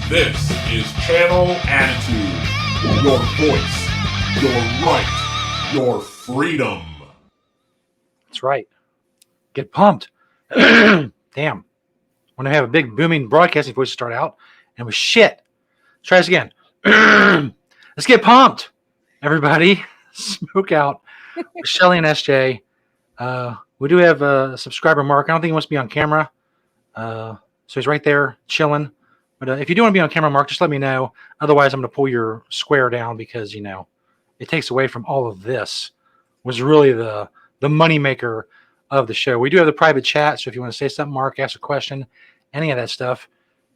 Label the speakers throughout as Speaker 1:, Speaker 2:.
Speaker 1: This is Channel Attitude. Your voice, your right, your freedom.
Speaker 2: That's right. Get pumped. Damn. When I have a big booming broadcasting voice to start out, and it was shit. Let's try this again. Let's get pumped, everybody. Smokeout with Shelly and SJ. We do have a subscriber, Mark. I don't think he wants to be on camera. So he's right there chilling. But if you do want to be on camera, Mark, just let me know. Otherwise, I'm going to pull your square down because, it takes away from all of this. Was really the moneymaker of the show. We do have the private chat. So if you want to say something, Mark, ask a question, any of that stuff,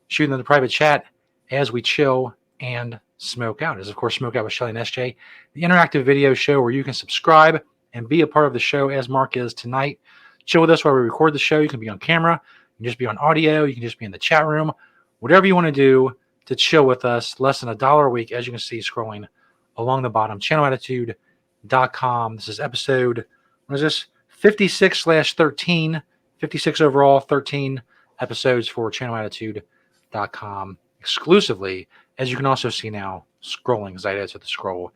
Speaker 2: shoot in the private chat as we chill and smoke out. As of course, Smoke Out with Shelly and SJ, the interactive video show where you can subscribe and be a part of the show as Mark is tonight. Chill with us while we record the show. You can be on camera. You can just be on audio. You can just be in the chat room. Whatever you want to do to chill with us. Less than $1 a week, as you can see scrolling along the bottom. Channelattitude.com. This is episode, what is this? 56/13. 56 overall, 13 episodes for channelattitude.com exclusively, as you can also see now scrolling as I add to the scroll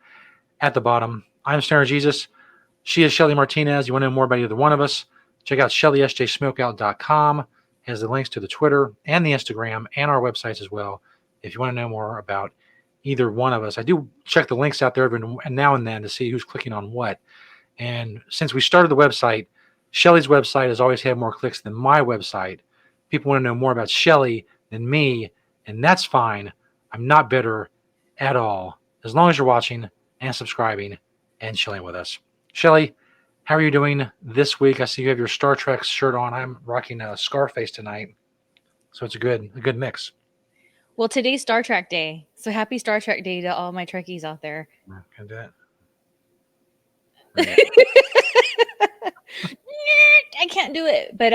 Speaker 2: at the bottom. I'm Snare Jesus. She is Shelly Martinez. You want to know more about either one of us? Check out ShellySJSmokeout.com. Has the links to the Twitter and the Instagram and our websites as well. If you want to know more about either one of us, I do check the links out there every now and then to see who's clicking on what. And since we started the website, Shelly's website has always had more clicks than my website. People want to know more about Shelly than me, and that's fine. I'm not bitter at all, as long as you're watching and subscribing and chilling with us. Shelly, how are you doing this week? I see you have your Star Trek shirt on. I'm rocking a Scarface tonight, so it's a good mix.
Speaker 3: Well, today's Star Trek Day, so happy Star Trek Day to all my Trekkies out there.
Speaker 2: Can I do that?
Speaker 3: I can't do it, but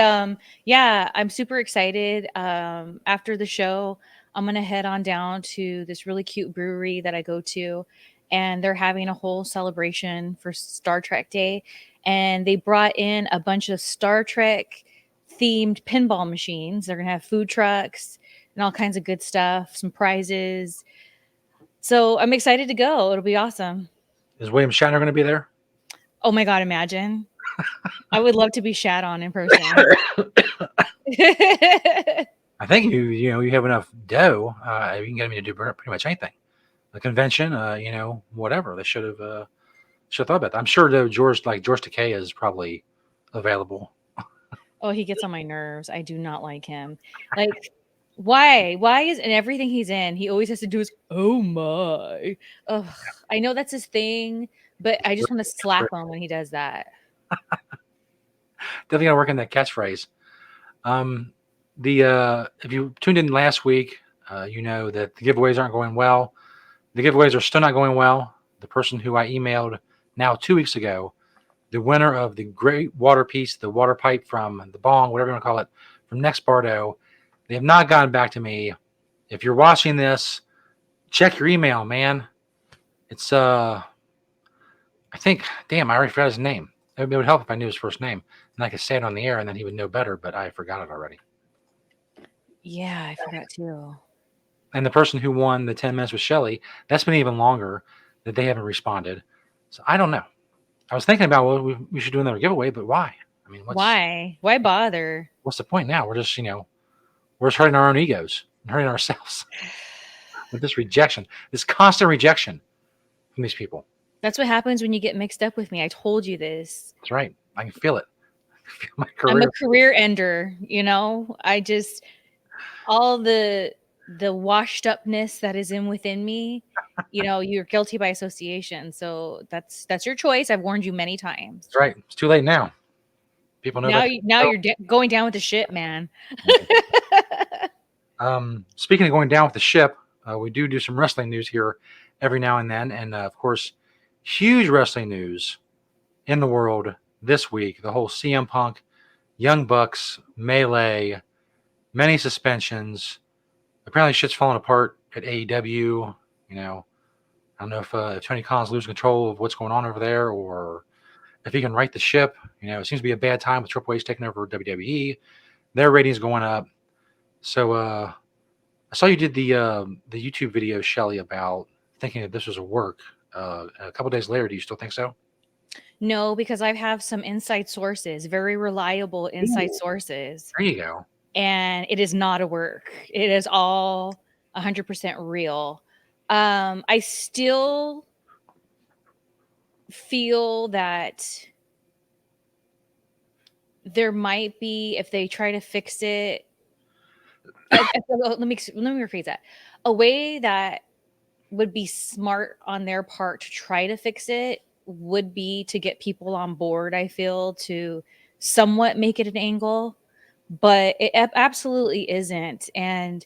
Speaker 3: yeah, I'm super excited. After the show, I'm gonna head on down to this really cute brewery that I go to, and they're having a whole celebration for Star Trek Day, and they brought in a bunch of Star Trek themed pinball machines. They're gonna have food trucks and all kinds of good stuff, some prizes. So I'm excited to go. It'll be awesome.
Speaker 2: Is William Shatner going to be there?
Speaker 3: Oh my God, imagine. I would love to be shat on in person.
Speaker 2: I think you have enough dough. You can get me to do pretty much anything. The convention, whatever. They should have thought about that. I'm sure though George Takei is probably available.
Speaker 3: Oh, he gets on my nerves. I do not like him. Like, why? Why is in everything he's in, he always has to do his oh my. Ugh. I know that's his thing, but I just want to slap him when he does that.
Speaker 2: Definitely gotta work on that catchphrase. If you tuned in last week, you know that the giveaways aren't going well. The giveaways are still not going well. The person who I emailed now 2 weeks ago, the winner of the great water piece, the water pipe from the bong, whatever you want to call it, from Next Bardo, they have not gotten back to me. If you're watching this, check your email, man. It's I think, damn, I already forgot his name. It would help if I knew his first name, and I could say it on the air, and then he would know better. But I forgot it already.
Speaker 3: Yeah, I forgot too.
Speaker 2: And the person who won the 10 minutes with Shelly, that's been even longer that they haven't responded. So I don't know. I was thinking about, well, we should do another giveaway, but why? I mean,
Speaker 3: why? Why bother?
Speaker 2: What's the point now? We're just, we're just hurting our own egos and hurting ourselves with this rejection, this constant rejection from these people.
Speaker 3: That's what happens when you get mixed up with me. I told you this.
Speaker 2: That's right. I can feel it. I can feel my career.
Speaker 3: I'm a career ender, I just, all the washed upness that is within me, you're guilty by association. So that's your choice. I've warned you many times.
Speaker 2: That's right. It's too late now. People know
Speaker 3: now you're going down with the ship, man.
Speaker 2: Speaking of going down with the ship, we do some wrestling news here every now and then. And of course, huge wrestling news in the world this week. The whole CM Punk, Young Bucks, Melee, many suspensions. Apparently shit's falling apart at AEW. I don't know if Tony Khan's losing control of what's going on over there, or if he can right the ship. It seems to be a bad time with Triple H taking over WWE. Their ratings going up. So I saw you did the YouTube video, Shelly, about thinking that this was a work. A couple days later, do you still think so?
Speaker 3: No, because I have some inside sources, very reliable inside
Speaker 2: Ooh,
Speaker 3: sources,
Speaker 2: there you go.
Speaker 3: and it is not a work. It is all 100% real. I still feel that there might be, if they try to fix it, let me rephrase that. A way that would be smart on their part to try to fix it would be to get people on board, I feel, to somewhat make it an angle, but it absolutely isn't. And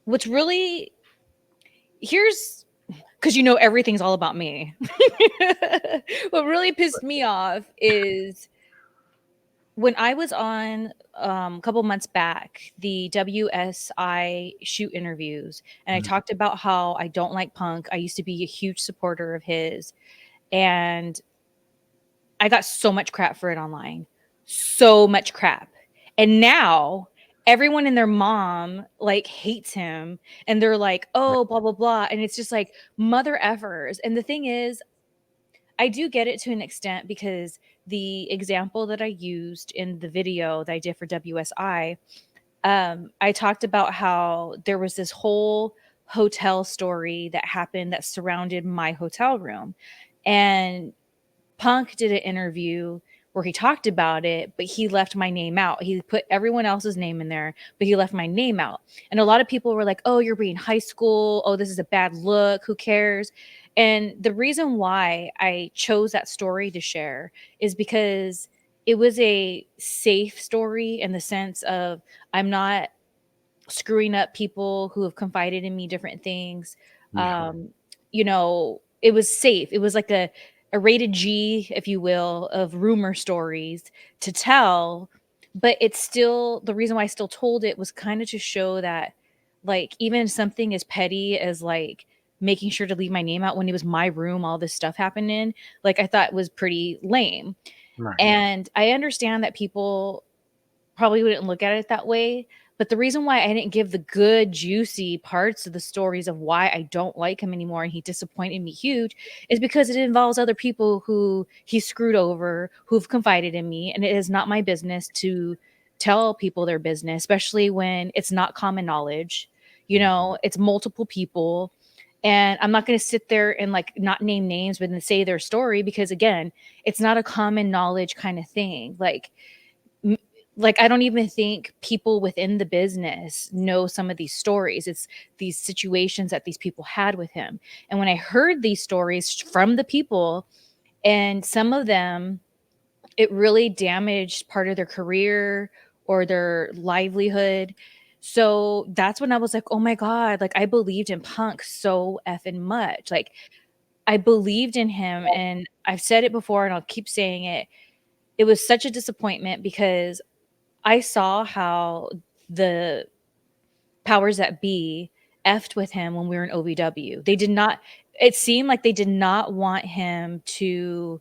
Speaker 3: what's really, here's, because everything's all about me. What really pissed me off is when I was on a couple months back, the WSI shoot interviews, and I
Speaker 2: Mhm.
Speaker 3: talked about how I don't like Punk. I used to be a huge supporter of his, and I got so much crap for it online. So much crap. And now everyone and their mom like hates him, and they're like,
Speaker 2: Right.
Speaker 3: oh, blah, blah, blah. And it's just like mother effers. And the thing is, I do get it to an extent because the example that I used in the video that I did for WSI, I talked about how there was this whole hotel story that happened that surrounded my hotel room. And Punk did an interview where he talked about it, but he left my name out. He put everyone else's name in there, but he left my name out. And a lot of people were like, oh, you're being high school. Oh, this is a bad look. Who cares? And the reason why I chose that story to share is because it was a safe story in the sense of I'm not screwing up people who have confided in me different things.
Speaker 2: Yeah.
Speaker 3: It was safe. It was like a rated G, if you will, of rumor stories to tell. But it's still, the reason why I still told it was kind of to show that, like, even something as petty as like making sure to leave my name out when it was my room, all this stuff happened in, like, I thought was pretty lame.
Speaker 2: Right.
Speaker 3: And I understand that people probably wouldn't look at it that way. But the reason why I didn't give the good, juicy parts of the stories of why I don't like him anymore and he disappointed me huge is because it involves other people who he screwed over, who've confided in me. And it is not my business to tell people their business, especially when it's not common knowledge. It's multiple people. And I'm not going to sit there and like not name names, but then say their story because, again, it's not a common knowledge kind of thing. M- like I don't even think people within the business know some of these stories. It's these situations that these people had with him. And when I heard these stories from the people, and some of them, it really damaged part of their career or their livelihood. So that's when I was like, oh my God, like I believed in Punk so effing much. Like I believed in him, and I've said it before and I'll keep saying it. It was such a disappointment because I saw how the powers that be effed with him when we were in OVW. They did not, it seemed like they did not want him to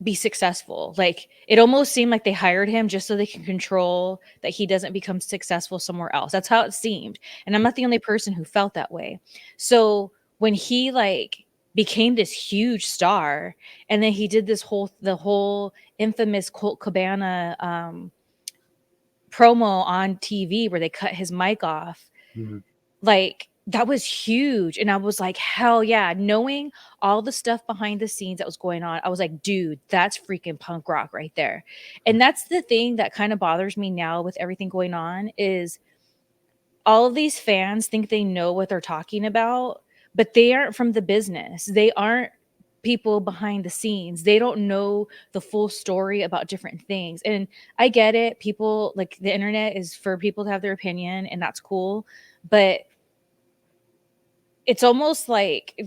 Speaker 3: be successful. Like it almost seemed like they hired him just so they can control that he doesn't become successful somewhere else. That's how it seemed. And I'm not the only person who felt that way. So when he like became this huge star, and then he did the whole infamous Colt Cabana promo on TV where they cut his mic off,
Speaker 2: Mhm.
Speaker 3: like that was huge. And I was like, hell yeah. Knowing all the stuff behind the scenes that was going on, I was like, dude, that's freaking punk rock right there. And that's the thing that kind of bothers me now with everything going on is all of these fans think they know what they're talking about, but they aren't from the business. They aren't people behind the scenes. They don't know the full story about different things. And I get it. People, like, the internet is for people to have their opinion, and that's cool. But it's almost like it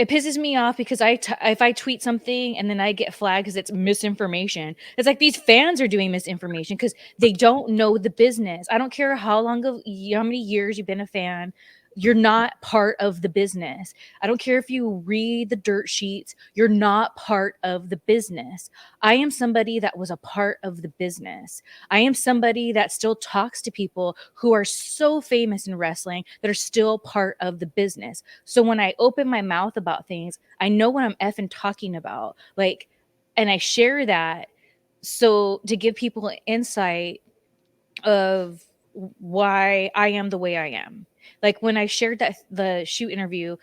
Speaker 3: pisses me off because if I tweet something and then I get flagged because it's misinformation, it's like these fans are doing misinformation because they don't know the business. I don't care how many years you've been a fan You're not part of the business. I don't care if you read the dirt sheets, you're not part of the business. I am somebody that was a part of the business. I am somebody that still talks to people who are so famous in wrestling that are still part of the business. So when I open my mouth about things, I know what I'm effing talking about. Like, and I share that so to give people an insight of why I am the way I am. Like when I shared that the shoot interview,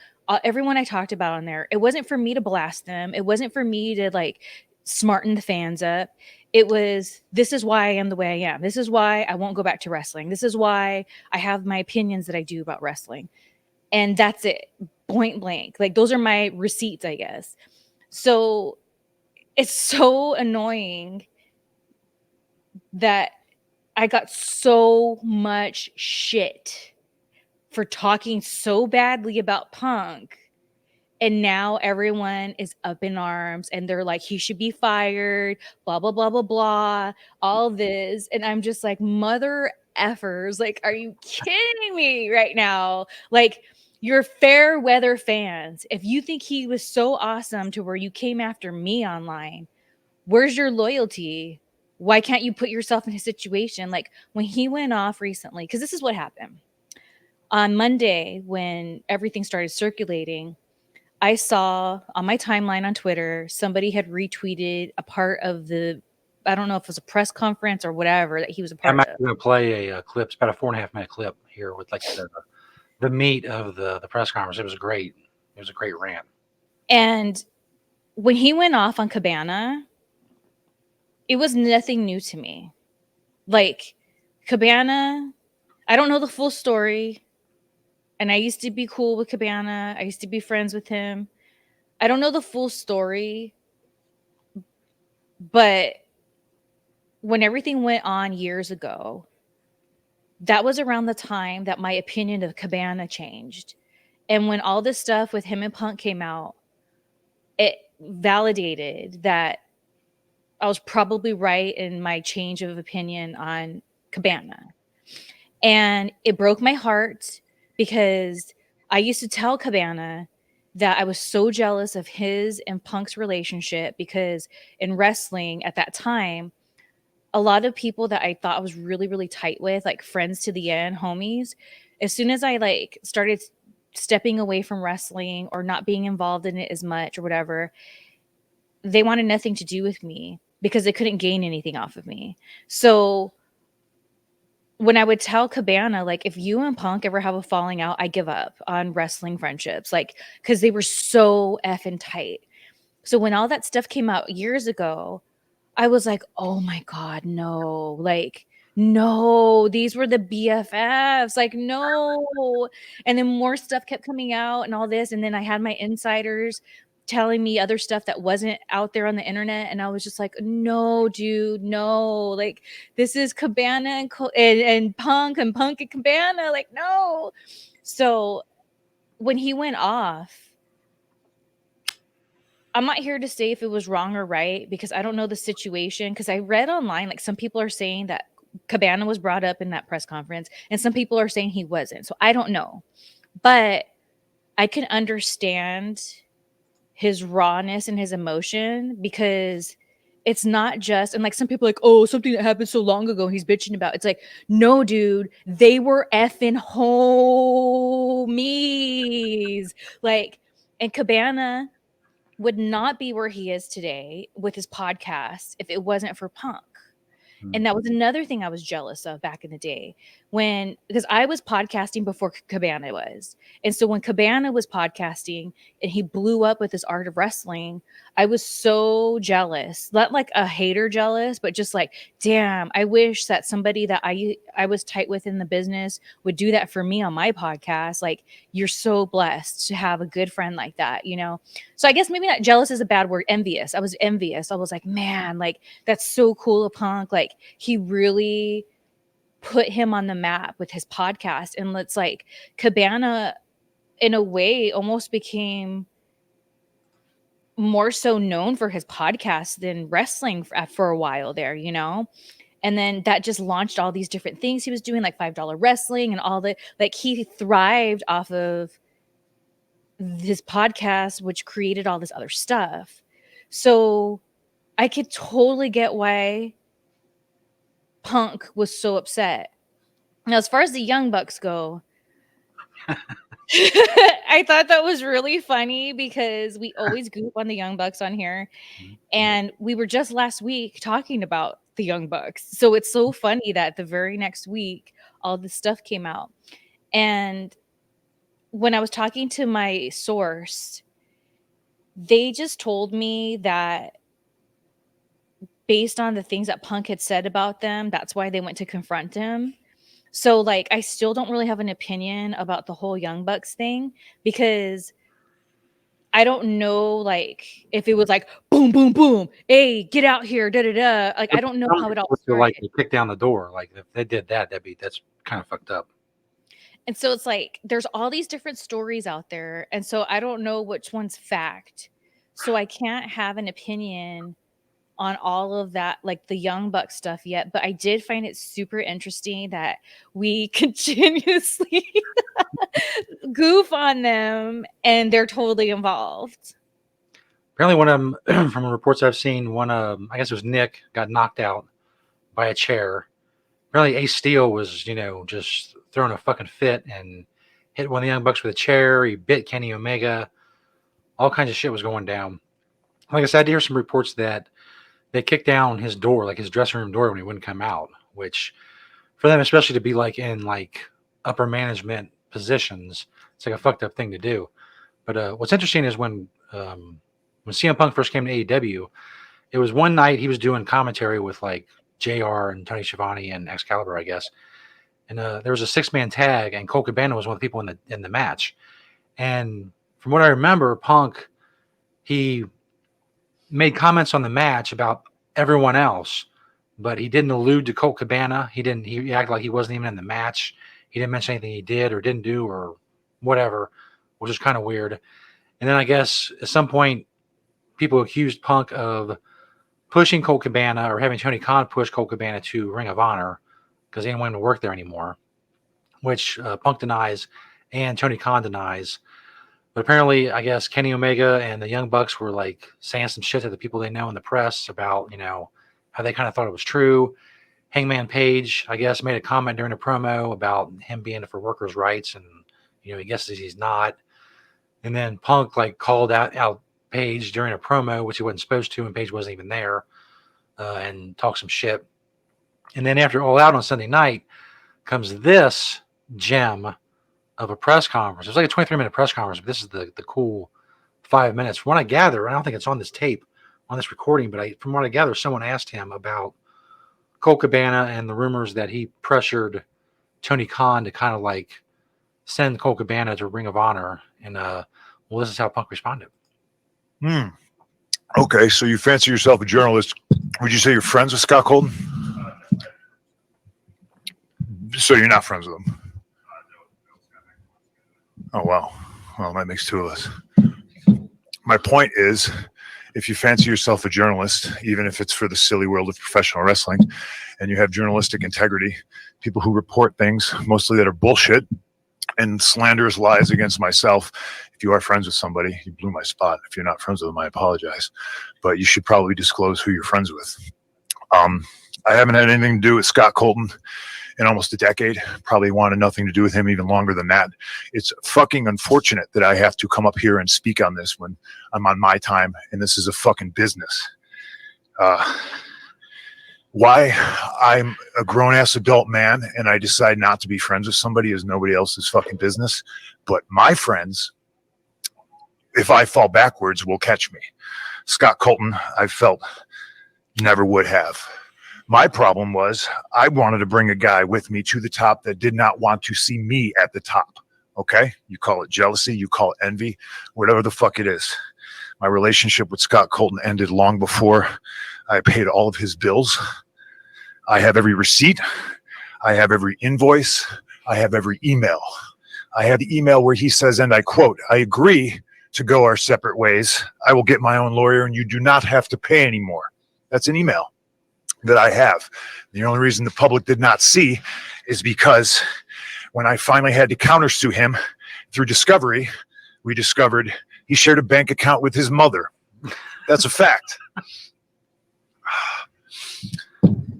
Speaker 3: everyone I talked about on there, it wasn't for me to blast them. It wasn't for me to like smarten the fans up. It was, this is why I am the way I am. This is why I won't go back to wrestling. This is why I have my opinions that I do about wrestling. And that's it. Point blank. Like those are my receipts, I guess. So it's so annoying that I got so much shit for talking so badly about Punk. And now everyone is up in arms and they're like, he should be fired, blah, blah, blah, blah, blah, all this. And I'm just like, mother effers. Like, are you kidding me right now? Like, you're fair weather fans. If you think he was so awesome to where you came after me online, where's your loyalty? Why can't you put yourself in his situation? Like when he went off recently, because this is what happened. On Monday, when everything started circulating, I saw on my timeline on Twitter, somebody had retweeted a part of the, I don't know if it was a press conference or whatever that he was a
Speaker 2: I'm
Speaker 3: part of.
Speaker 2: actually going to play a clip. It's about a 4.5 minute clip here with like the meat of the press conference. It was great. It was a great rant.
Speaker 3: And when he went off on Cabana, it was nothing new to me. Like Cabana, I don't know the full story. And I used to be cool with Cabana. I used to be friends with him. I don't know the full story, but when everything went on years ago, that was around the time that my opinion of Cabana changed. And when all this stuff with him and Punk came out, it validated that I was probably right in my change of opinion on Cabana. And it broke my heart because I used to tell Cabana that I was so jealous of his and Punk's relationship because in wrestling at that time, a lot of people that I thought I was really, really tight with, like friends to the end, homies, as soon as I like started stepping away from wrestling or not being involved in it as much or whatever, they wanted nothing to do with me because they couldn't gain anything off of me. So when I would tell Cabana, like, if you and Punk ever have a falling out, I give up on wrestling friendships, like, because they were so effing tight. So when all that stuff came out years ago, I was like, oh my God, no. Like, no, these were the BFFs. Like, no. And then more stuff kept coming out and all this. And then I had my insiders telling me other stuff that wasn't out there on the internet. And I was just like, no, dude, no. Like, this is Cabana and Punk and Punk and Cabana. Like, no. So when he went off, I'm not here to say if it was wrong or right because I don't know the situation. Because I read online, like some people are saying that Cabana was brought up in that press conference, and some people are saying he wasn't. So I don't know. But I can understand his rawness and his emotion because it's not just, and like some people are like, oh, something that happened so long ago and he's bitching about. It's like, no, dude, they were effing homies. Like, and Cabana would not be where he is today with his podcast if it wasn't for Punk. And that was another thing I was jealous of back in the day when, because I was podcasting before Cabana was. And so when Cabana was podcasting and he blew up with his art of wrestling, I was so jealous, not like a hater jealous, but just like, damn, I wish that somebody that I was tight with in the business would do that for me on my podcast. Like, you're so blessed to have a good friend like that, you know? So I guess maybe not jealous is a bad word. Envious. I was envious. I was like, man, like that's so cool of Punk. Like he really put him on the map with his podcast. And it's like Cabana in a way almost became more so known for his podcast than wrestling for a while there, you know? And then that just launched all these different things he was doing, like $5 wrestling and all the, like, he thrived off of his podcast, which created all this other stuff. So I could totally get why Punk was so upset. Now, as far as the Young Bucks go, I thought that was really funny because we always goof on the Young Bucks on here. And we were just last week talking about the Young Bucks. So it's so funny that the very next week, all this stuff came out. And when I was talking to my source, they just told me that based on the things that Punk had said about them, that's why they went to confront him. So, like, I still don't really have an opinion about the whole Young Bucks thing because I don't know, like, if it was like, boom, boom, boom, hey, get out here, da da da. Like, I don't know how it all
Speaker 2: Like
Speaker 3: started.
Speaker 2: they kick down the door. Like if they did that, that's kind of fucked up.
Speaker 3: And so it's like there's all these different stories out there. And so I don't know which one's fact. So I can't have an opinion on all of that, like the Young Buck stuff yet. But I did find it super interesting that we continuously goof on them and they're totally involved.
Speaker 2: Apparently, one of them, from reports I've seen, I guess it was Nick, got knocked out by a chair. Apparently, Ace Steel was, just throwing a fucking fit and hit one of the Young Bucks with a chair. He bit Kenny Omega. All kinds of shit was going down. Like I said, I did hear some reports that they kicked down his door, like his dressing room door, when he wouldn't come out, which for them, especially to be like in like upper management positions, it's like a fucked up thing to do. But what's interesting is when CM Punk first came to AEW, it was one night he was doing commentary with like JR and Tony Schiavone and Excalibur, I guess. And there was a 6-man tag, and Colt Cabana was one of the people in the match. And from what I remember, Punk, he made comments on the match about everyone else, but he didn't allude to Colt Cabana. He acted like he wasn't even in the match. He didn't mention anything he did or didn't do or whatever, which is kind of weird. And then I guess at some point, people accused Punk of pushing Colt Cabana or having Tony Khan push Colt Cabana to Ring of Honor because he didn't want him to work there anymore, which Punk denies and Tony Khan denies. But apparently, I guess Kenny Omega and the Young Bucks were like saying some shit to the people they know in the press about, how they kind of thought it was true. Hangman Page, I guess, made a comment during a promo about him being for workers' rights, and he guesses he's not. And then Punk like called out Page during a promo, which he wasn't supposed to, and Page wasn't even there, and talked some shit. And then after All Out on Sunday night comes this gem of a press conference. It was like a 23-minute press conference, but this is the cool 5 minutes. From what I gather, I don't think it's on this tape, on this recording, but from what I gather, someone asked him about Colt Cabana and the rumors that he pressured Tony Khan to kind of like send Colt Cabana to Ring of Honor. And this is how Punk responded.
Speaker 4: Okay, so you fancy yourself a journalist. Would you say you're friends with Scott Colton? So you're not friends with him? Oh, wow. Well, that makes two of us. My point is, if you fancy yourself a journalist, even if it's for the silly world of professional wrestling, and you have journalistic integrity, people who report things, mostly that are bullshit, and slanderous lies against myself. If you are friends with somebody, you blew my spot. If you're not friends with them, I apologize. But you should probably disclose who you're friends with. I haven't had anything to do with Scott Colton in almost a decade. Probably wanted nothing to do with him even longer than that. It's fucking unfortunate that I have to come up here and speak on this when I'm on my time, and this is a fucking business. Why I'm a grown-ass adult man and I decide not to be friends with somebody is nobody else's fucking business. But my friends, if I fall backwards, will catch me. Scott Colton, I felt, never would have. My problem was I wanted to bring a guy with me to the top that did not want to see me at the top. Okay? You call it jealousy, you call it envy, whatever the fuck it is. My relationship with Scott Colton ended long before I paid all of his bills. I have every receipt. I have every invoice. I have every email. I have the email where he says, and I quote, "I agree to go our separate ways. I will get my own lawyer and you do not have to pay anymore." That's an email that I have. The only reason the public did not see is because when I finally had to countersue him through discovery, we discovered he shared a bank account with his mother. That's a fact. And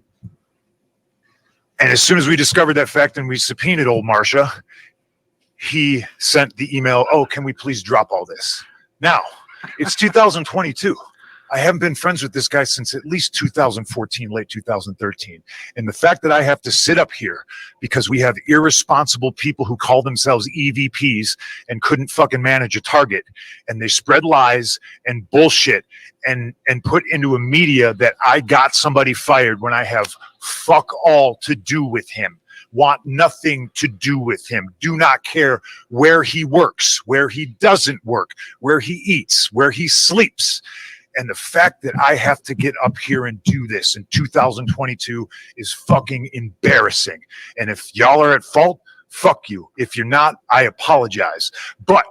Speaker 4: as soon as we discovered that fact and we subpoenaed old Marcia, he sent the email, oh, can we please drop all this? Now, it's 2022. I haven't been friends with this guy since at least 2014, late 2013. And the fact that I have to sit up here because we have irresponsible people who call themselves EVPs and couldn't fucking manage a target, and they spread lies and bullshit and put into a media that I got somebody fired when I have fuck all to do with him. Want nothing to do with him. Do not care where he works, where he doesn't work, where he eats, where he sleeps. And the fact that I have to get up here and do this in 2022 is fucking embarrassing. And if y'all are at fault, fuck you. If you're not, I apologize. But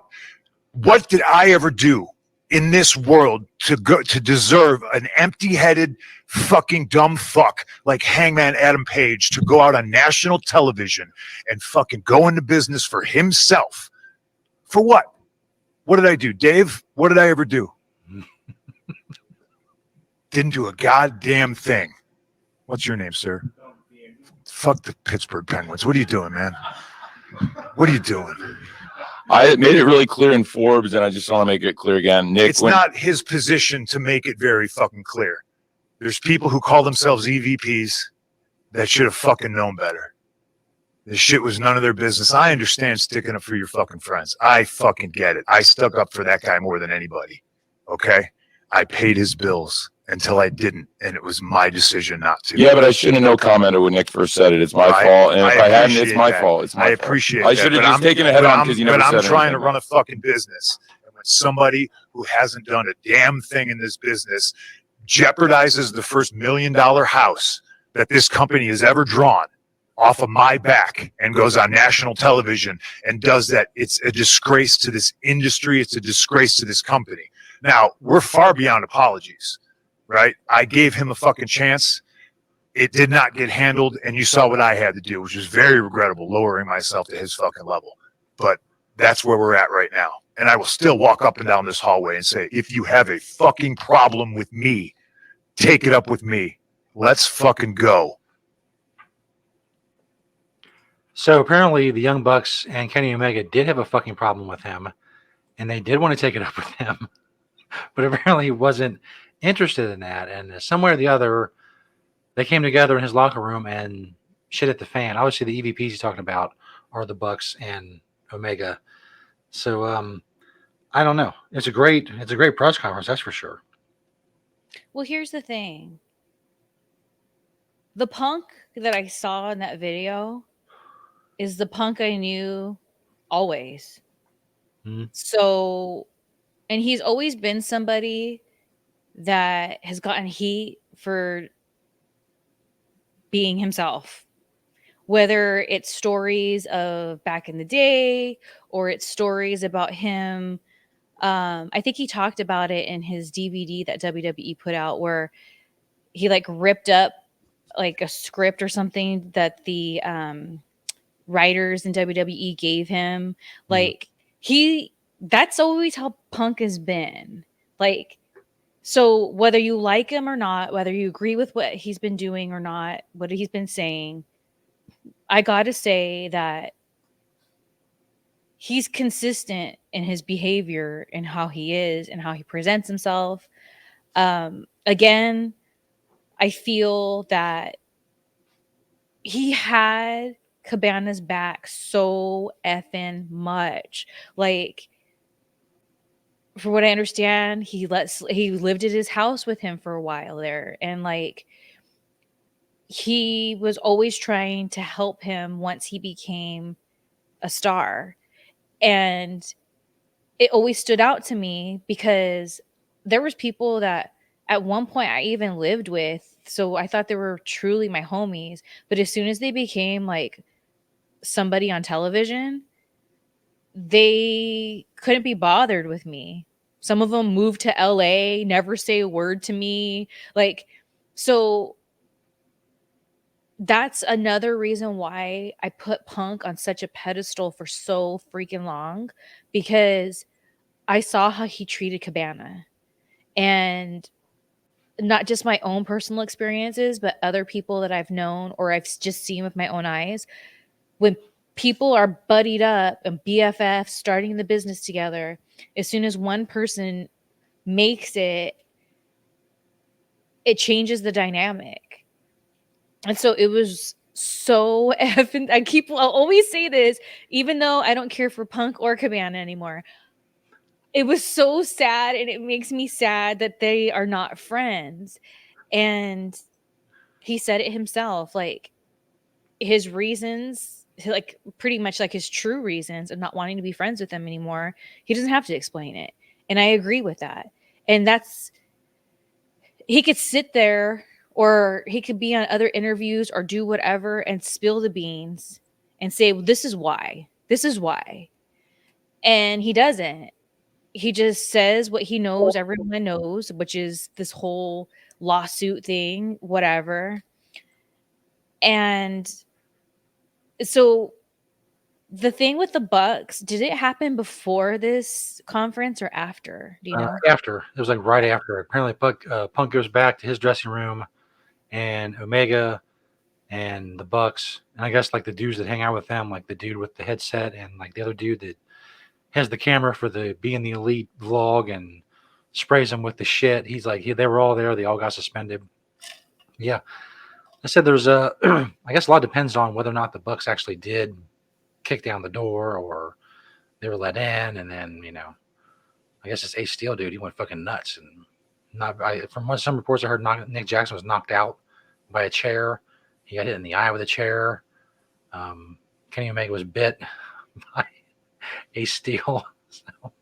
Speaker 4: what did I ever do in this world to deserve an empty-headed fucking dumb fuck like Hangman Adam Page to go out on national television and fucking go into business for himself? For what? What did I do, Dave? What did I ever do? Didn't do a goddamn thing. What's your name, sir? Fuck the Pittsburgh Penguins. What are you doing, man? What are you doing?
Speaker 5: I made it really clear in Forbes, and I just want to make it clear again. Nick,
Speaker 4: It's not his position to make it very fucking clear. There's people who call themselves EVPs that should have fucking known better. This shit was none of their business. I understand sticking up for your fucking friends. I fucking get it. I stuck up for that guy more than anybody. Okay? I paid his bills until I didn't, and it was my decision not to.
Speaker 5: Yeah, but I shouldn't have no commented when Nick first said it. It's my fault, and if I hadn't, it's my fault. It's my
Speaker 4: I
Speaker 5: fault.
Speaker 4: appreciate
Speaker 5: I
Speaker 4: that,
Speaker 5: should have
Speaker 4: but
Speaker 5: just taken it head on because you never said
Speaker 4: But I'm trying to
Speaker 5: anything.
Speaker 4: run a fucking business. And when somebody who hasn't done a damn thing in this business jeopardizes the first $1 million house that this company has ever drawn off of my back and goes on national television and does that, it's a disgrace to this industry. It's a disgrace to this company. Now, we're far beyond apologies, right? I gave him a fucking chance. It did not get handled, and you saw what I had to do, which was very regrettable, lowering myself to his fucking level. But that's where we're at right now. And I will still walk up and down this hallway and say, if you have a fucking problem with me, take it up with me. Let's fucking go.
Speaker 2: So apparently the Young Bucks and Kenny Omega did have a fucking problem with him, and they did want to take it up with him, but apparently he wasn't interested in that. And somewhere or the other, they came together in his locker room and shit at the fan. Obviously, the EVPs he's talking about are the Bucks and Omega. So I don't know. It's a great press conference, that's for sure.
Speaker 3: Well, here's the thing. The Punk that I saw in that video is the Punk I knew always.
Speaker 2: Mhm.
Speaker 3: So, and he's always been somebody that has gotten heat for being himself. Whether it's stories of back in the day or it's stories about him. I think he talked about it in his DVD that WWE put out where he like ripped up like a script or something that the writers in WWE gave him. Like that's always how Punk has been. Like, so whether you like him or not, whether you agree with what he's been doing or not, what he's been saying, I got to say that he's consistent in his behavior and how he is and how he presents himself. Again, I feel that he had Cabana's back so effing much. Like, for what I understand, he lived at his house with him for a while there, and like he was always trying to help him once he became a star. And it always stood out to me because there was people that at one point I even lived with, so I thought they were truly my homies, but as soon as they became like somebody on television, they couldn't be bothered with me. Some of them moved to LA, never say a word to me. Like, so that's another reason why I put Punk on such a pedestal for so freaking long, because I saw how he treated Cabana, and not just my own personal experiences, but other people that I've known or I've just seen with my own eyes. When people are buddied up and BFF starting the business together, as soon as one person makes it, it changes the dynamic. And so it was so effing, I'll always say this, even though I don't care for Punk or Cabana anymore. It was so sad, and it makes me sad that they are not friends. And he said it himself, like his reasons, like pretty much like his true reasons of not wanting to be friends with them anymore. He doesn't have to explain it. And I agree with that. And he could sit there, or he could be on other interviews or do whatever and spill the beans and say, well, this is why. This is why. And he doesn't. He just says what he knows everyone knows, which is this whole lawsuit thing, whatever. And so the thing with the Bucks, did it happen before this conference or after? Do you know?
Speaker 2: After. It was like right after. Apparently, Punk goes back to his dressing room, and Omega and the Bucks, and I guess like the dudes that hang out with them, like the dude with the headset and like the other dude that has the camera for the Being the Elite vlog and sprays them with the shit. He's like, they were all there. They all got suspended. Yeah. I said there's a, I guess a lot depends on whether or not the Bucks actually did kick down the door or they were let in. And then, I guess this Ace Steel dude, he went fucking nuts. And from some reports I heard, Nick Jackson was knocked out by a chair. He got hit in the eye with a chair. Kenny Omega was bit by Ace Steel. So,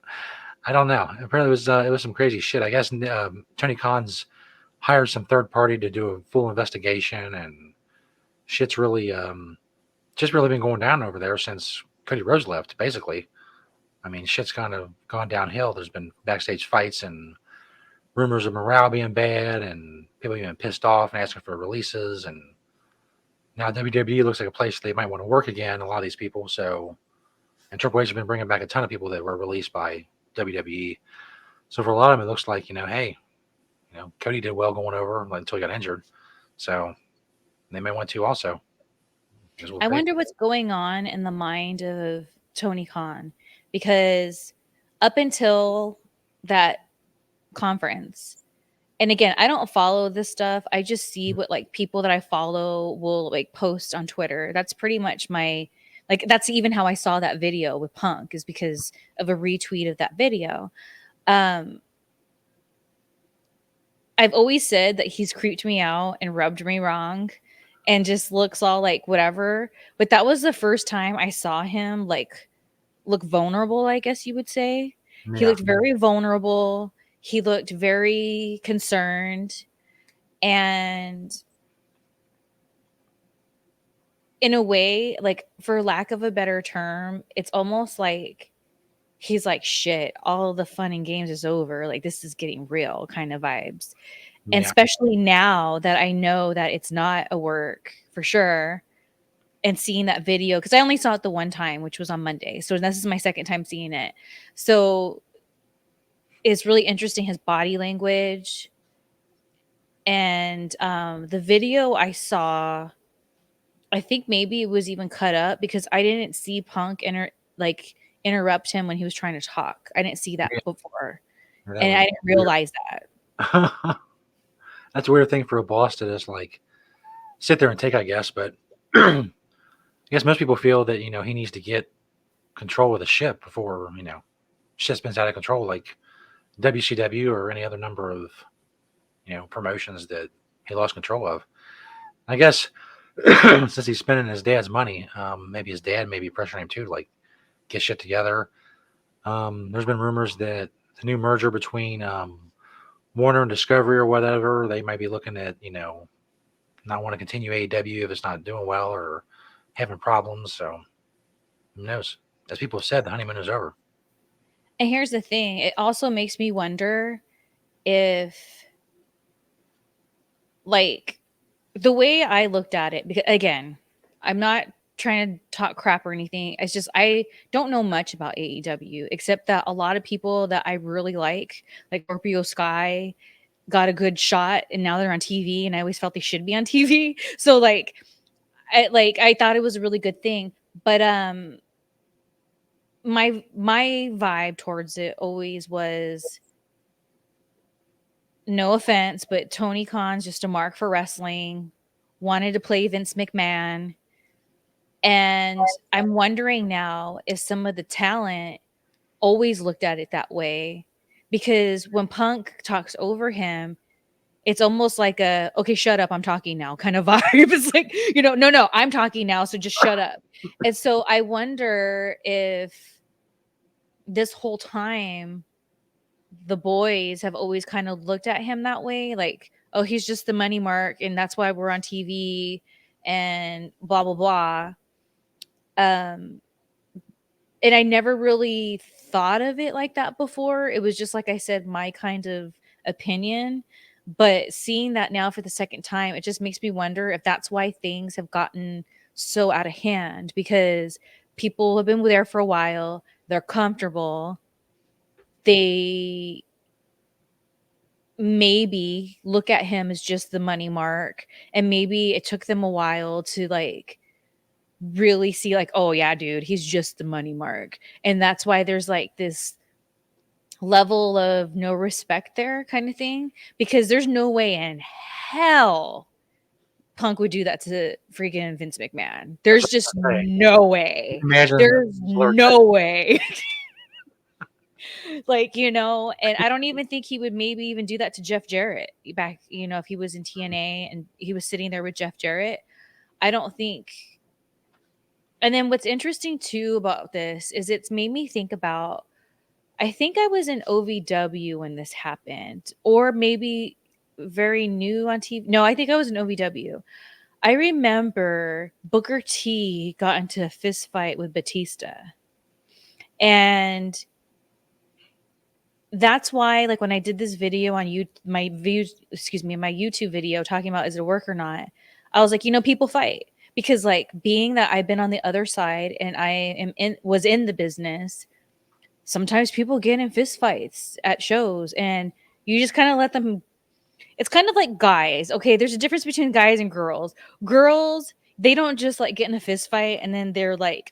Speaker 2: I don't know. Apparently, it was some crazy shit. I guess Tony Khan's hired some third party to do a full investigation, and shit's really just really been going down over there since Cody Rhodes left. Basically, I mean, shit's kind of gone downhill. There's been backstage fights and rumors of morale being bad, and people being pissed off and asking for releases. And now WWE looks like a place they might want to work again. A lot of these people, so. And Triple H has been bringing back a ton of people that were released by WWE. So for a lot of them, it looks like, hey, Cody did well going over until he got injured. So they may want to also.
Speaker 3: I wonder what's going on in the mind of Tony Khan, because up until that conference, and again, I don't follow this stuff. I just see what like people that I follow will like post on Twitter. That's pretty much that's even how I saw that video with Punk, is because of a retweet of that video. I've always said that he's creeped me out and rubbed me wrong and just looks all like whatever. But that was the first time I saw him like look vulnerable, I guess you would say. Yeah. He looked very vulnerable. He looked very concerned. And in a way, like, for lack of a better term, it's almost like he's like, shit, all the fun and games is over. Like, this is getting real kind of vibes. Yeah. And especially now that I know that it's not a work for sure, and seeing that video, because I only saw it the one time, which was on Monday. So this is my second time seeing it. So it's really interesting, his body language. And the video I saw, I think maybe it was even cut up, because I didn't see Punk interrupt him when he was trying to talk. I didn't see that before. And I didn't realize that.
Speaker 2: That's a weird thing for a boss to just like sit there and take, I guess. But I guess most people feel that, he needs to get control of the ship before, shit spins out of control, like WCW or any other number of, promotions that he lost control of. I guess since he's spending his dad's money, maybe his dad may be pressuring him too, to like get shit together. There's been rumors that the new merger between Warner and Discovery or whatever, they might be looking at, not want to continue AEW if it's not doing well or having problems. So who knows? As people have said, the honeymoon is over.
Speaker 3: And here's the thing. It also makes me wonder if, like, the way I looked at it, because again, I'm not trying to talk crap or anything. It's just I don't know much about AEW except that a lot of people that I really like Scorpio Sky, got a good shot and now they're on TV, and I always felt they should be on TV. So I thought it was a really good thing. But my vibe towards it always was, no offense, but Tony Khan's just a mark for wrestling, wanted to play Vince McMahon. And I'm wondering now if some of the talent always looked at it that way, because when Punk talks over him, it's almost like a, okay, shut up, I'm talking now kind of vibe. It's like, no, I'm talking now, so just shut up. And so I wonder if this whole time the boys have always kind of looked at him that way, like, oh, he's just the money mark and that's why we're on TV and blah blah blah. Um and I never really thought of it like that before. It was just, like I said, my kind of opinion. But seeing that now for the second time, it just makes me wonder if that's why things have gotten so out of hand, because people have been there for a while, they're comfortable, they maybe look at him as just the money mark, and maybe it took them a while to like really see like, oh yeah, dude, he's just the money mark. And that's why there's like this level of no respect there kind of thing, because there's no way in hell Punk would do that to freaking Vince McMahon. There's just no way.
Speaker 2: Imagine
Speaker 3: There's no way. Like, and I don't even think he would maybe even do that to Jeff Jarrett back, if he was in TNA and he was sitting there with Jeff Jarrett. I don't think. And then what's interesting too about this is it's made me think about, I think I was in OVW when this happened, or maybe very new on TV. No, I think I was in OVW. I remember Booker T got into a fist fight with Batista. And that's why, like, when I did this video on my YouTube video talking about is it a work or not, I was like, people fight. Because like, being that I've been on the other side and was in the business, sometimes people get in fist fights at shows and you just kind of let them. It's kind of like guys. Okay, there's a difference between guys and girls. Girls, they don't just like get in a fist fight and then they're like,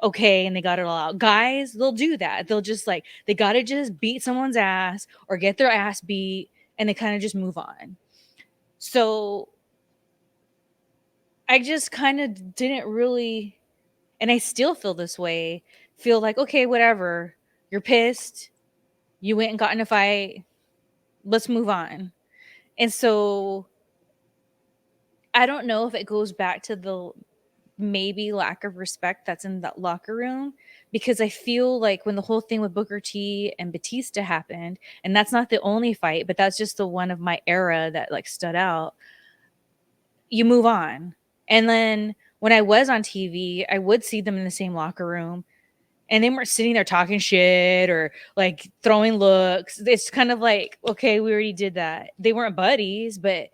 Speaker 3: okay, and they got it all out. Guys, they'll do that. They'll just like, they got to just beat someone's ass or get their ass beat and they kind of just move on. So I just kind of didn't really, and I still feel this way, feel like, okay, whatever. You're pissed. You went and got in a fight. Let's move on. And so I don't know if it goes back to the maybe lack of respect that's in that locker room, because I feel like when the whole thing with Booker T and Batista happened, and that's not the only fight, but that's just the one of my era that like stood out, you move on. And then when I was on TV, I would see them in the same locker room and they weren't sitting there talking shit or like throwing looks. It's kind of like, okay, we already did that. They weren't buddies, but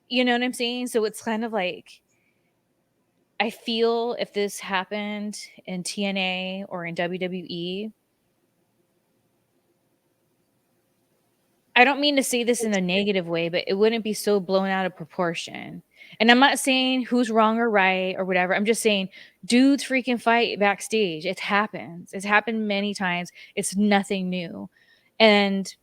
Speaker 3: you know what I'm saying? So it's kind of like, I feel if this happened in TNA or in WWE, I don't mean to say this in a negative way, but it wouldn't be so blown out of proportion. And I'm not saying who's wrong or right or whatever. I'm just saying dudes freaking fight backstage. It happens. It's happened many times. It's nothing new. And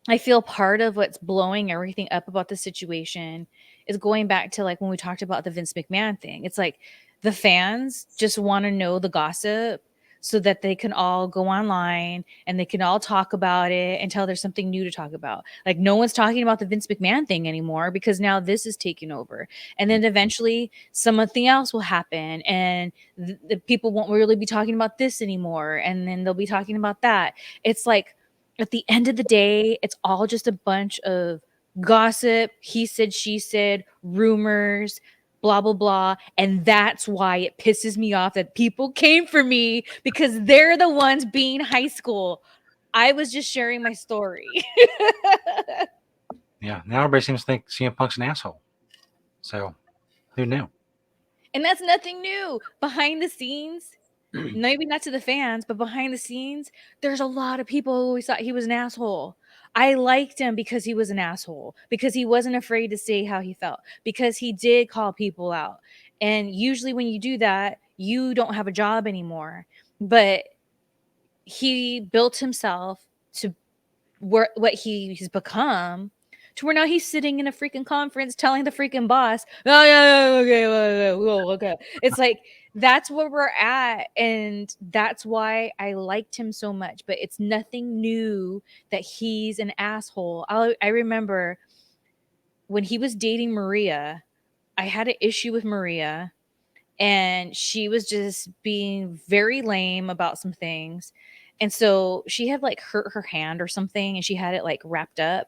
Speaker 3: I feel part of what's blowing everything up about the situation is going back to like when we talked about the Vince McMahon thing. It's like the fans just want to know the gossip so that they can all go online and they can all talk about it until there's something new to talk about. Like no one's talking about the Vince McMahon thing anymore because now this is taking over. And then eventually something else will happen and the people won't really be talking about this anymore. And then they'll be talking about that. It's like, at the end of the day, it's all just a bunch of gossip, he said, she said, rumors, blah, blah, blah. And that's why it pisses me off that people came for me because they're the ones being high school. I was just sharing my story.
Speaker 2: Yeah, now everybody seems to think CM Punk's an asshole. So who knew?
Speaker 3: And that's nothing new. Behind the scenes, maybe not to the fans, but behind the scenes, there's a lot of people who always thought he was an asshole. I liked him because he was an asshole, because he wasn't afraid to say how he felt, because he did call people out. And usually when you do that, you don't have a job anymore. But he built himself to what he's become, to where now he's sitting in a freaking conference telling the freaking boss, oh yeah, okay. It's like that's where we're at, and that's why I liked him so much. But it's nothing new that he's an asshole. I remember when he was dating Maria, I had an issue with Maria, and she was just being very lame about some things. And so she had like hurt her hand or something, and she had it like wrapped up.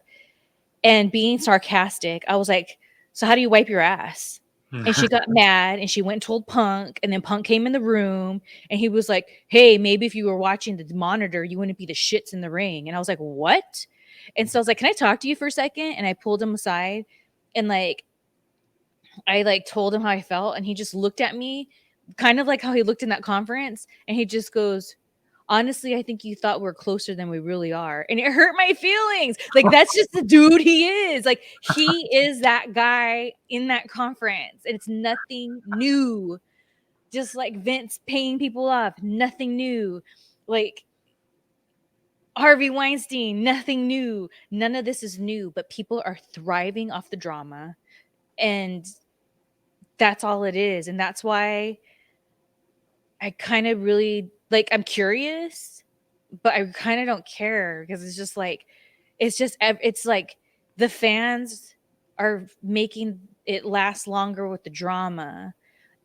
Speaker 3: And being sarcastic, I was like, "So how do you wipe your ass?" And she got mad, and she went and told Punk, and then Punk came in the room, and he was like, "Hey, maybe if you were watching the monitor, you wouldn't be the shits in the ring." And I was like, "What?" And so I was like, "Can I talk to you for a second?" And I pulled him aside, and like I like told him how I felt, and he just looked at me kind of like how he looked in that conference, and he just goes, "Honestly, I think you thought we're closer than we really are." And it hurt my feelings. Like that's just the dude he is. Like he is that guy in that conference. And it's nothing new. Just like Vince paying people off, nothing new. Like Harvey Weinstein, nothing new. None of this is new, but people are thriving off the drama. And that's all it is. And that's why I kind of really like, I'm curious, but I kind of don't care because it's just like, it's like the fans are making it last longer with the drama.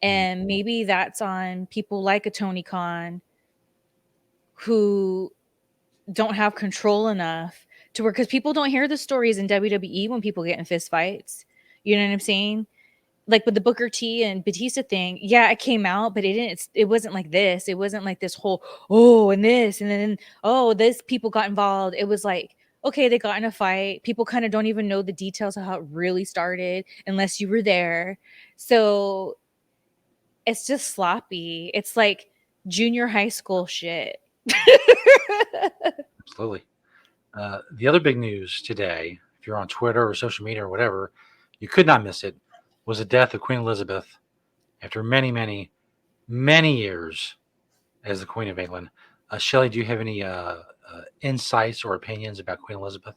Speaker 3: And maybe that's on people like a Tony Khan who don't have control enough to where, because people don't hear the stories in WWE when people get in fist fights. You know what I'm saying? Like with the Booker T and Batista thing, yeah, it came out, but it wasn't like this. It wasn't like this whole, oh, and this, and then, oh, this people got involved. It was like, okay, they got in a fight. People kind of don't even know the details of how it really started unless you were there. So it's just sloppy. It's like junior high school shit.
Speaker 2: Absolutely. The other big news today, if you're on Twitter or social media or whatever, you could not miss it, was the death of Queen Elizabeth after many, many, many years as the Queen of England. Shelley, do you have any insights or opinions about Queen Elizabeth?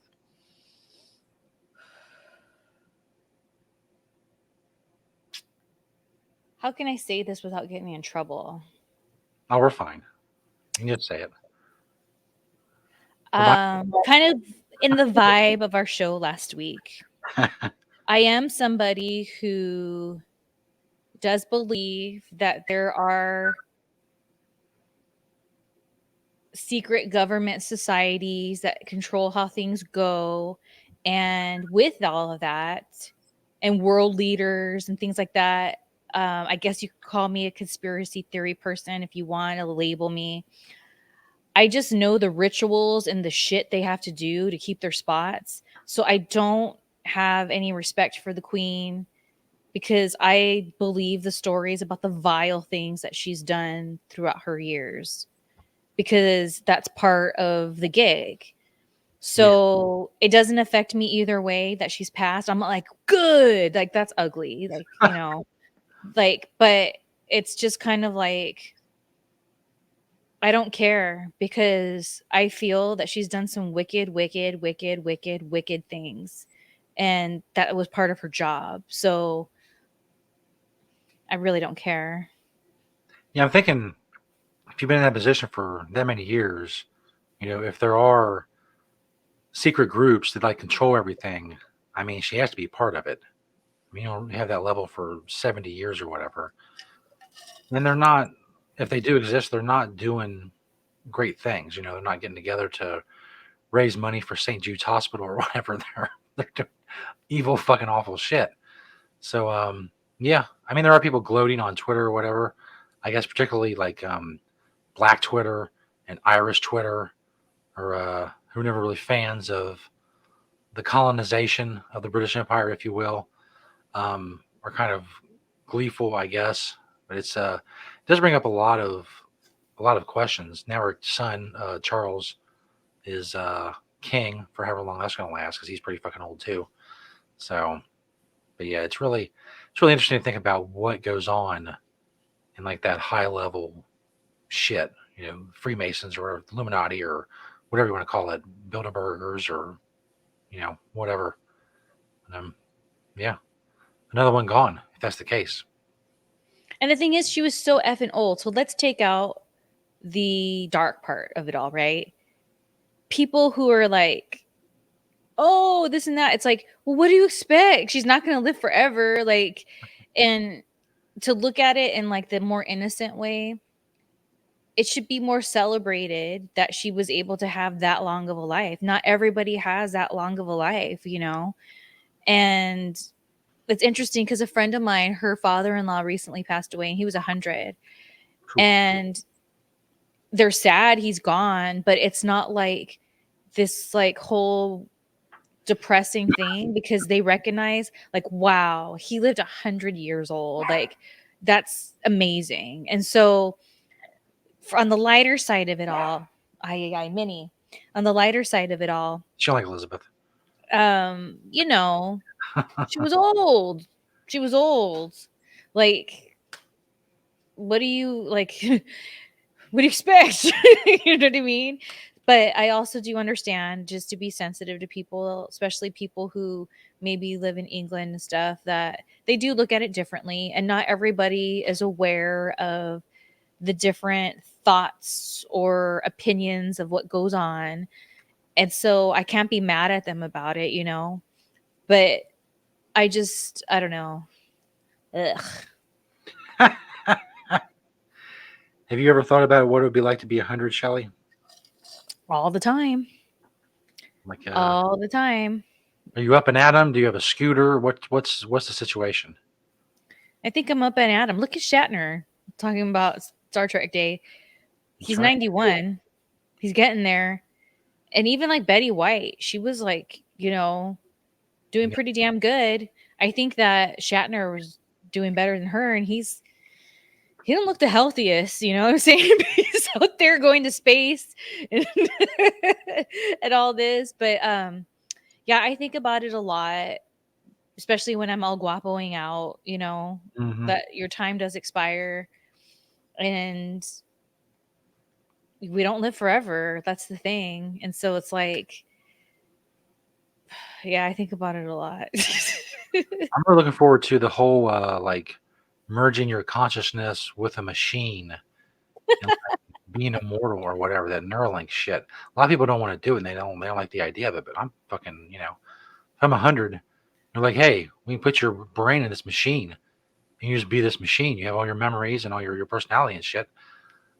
Speaker 3: How can I say this without getting me in trouble?
Speaker 2: Oh, we're fine. You can just say it.
Speaker 3: Kind of in the vibe of our show last week. I am somebody who does believe that there are secret government societies that control how things go. And with all of that, and world leaders and things like that, I guess you could call me a conspiracy theory person if you want to label me. I just know the rituals and the shit they have to do to keep their spots. So I don't have any respect for the queen because I believe the stories about the vile things that she's done throughout her years, because that's part of the gig. So it doesn't affect me either way that she's passed. I'm not like, good, like that's ugly. Like, you know, like, but it's just kind of like, I don't care because I feel that she's done some wicked, wicked, wicked, wicked, wicked things. And that was part of her job. So I really don't care.
Speaker 2: Yeah, I'm thinking if you've been in that position for that many years, if there are secret groups that like control everything, I mean, she has to be part of it. I mean, you don't have that level for 70 years or whatever. And they're not, if they do exist, they're not doing great things. They're not getting together to raise money for St. Jude's Hospital or whatever. They're doing evil, fucking awful shit. So, yeah, I mean, there are people gloating on Twitter or whatever. I guess particularly like Black Twitter and Irish Twitter, or who are never really fans of the colonization of the British Empire, if you will. are kind of gleeful, I guess. But it does bring up a lot of questions. Now her son Charles is king for however long that's going to last, because he's pretty fucking old too. So, but yeah, it's really interesting to think about what goes on in like that high level shit. You know, Freemasons or Illuminati or whatever you want to call it, Bilderbergers or whatever. Yeah, another one gone. If that's the case.
Speaker 3: And the thing is, she was so effing old. So let's take out the dark part of it all, right? People who are like, oh, this and that. It's like, well, what do you expect? She's not going to live forever. Like, and to look at it in like the more innocent way, it should be more celebrated that she was able to have that long of a life. Not everybody has that long of a life, you know? And it's interesting because a friend of mine, her father-in-law recently passed away and he was 100. And they're sad he's gone, but it's not like this like whole depressing thing, because they recognize like, wow, he lived 100 years old. Like, that's amazing. And so on the lighter side of it all, Minnie, on the lighter side of it all,
Speaker 2: She like Elizabeth.
Speaker 3: you know, she was old. She was old. Like, what do you like? What do you expect? You know what I mean? But I also do understand, just to be sensitive to people, especially people who maybe live in England and stuff, that they do look at it differently. And not everybody is aware of the different thoughts or opinions of what goes on. And so I can't be mad at them about it, you know? But I don't know. Ugh.
Speaker 2: Have you ever thought about what it would be like to be 100, Shelly?
Speaker 3: All the time.
Speaker 2: Like
Speaker 3: all the time.
Speaker 2: Are you up and at 'em? Do you have a scooter? What's the situation?
Speaker 3: I think I'm up and at him. Look at Shatner talking about Star Trek Day. He's 91. He's getting there. And even like Betty White, she was like, doing pretty damn good. I think that Shatner was doing better than her, and he didn't look the healthiest, you know what I'm saying? He's out there going to space and, and all this. But yeah, I think about it a lot, especially when I'm all guapoing out, that your time does expire and we don't live forever. That's the thing. And so it's like, yeah, I think about it a lot.
Speaker 2: I'm really looking forward to the whole like merging your consciousness with a machine and like, being immortal or whatever, that Neuralink shit. A lot of people don't want to do it, and they don't like the idea of it. But I'm fucking, if I'm 100, they're like, hey, we can put your brain in this machine and you just be this machine. You have all your memories and all your personality and shit.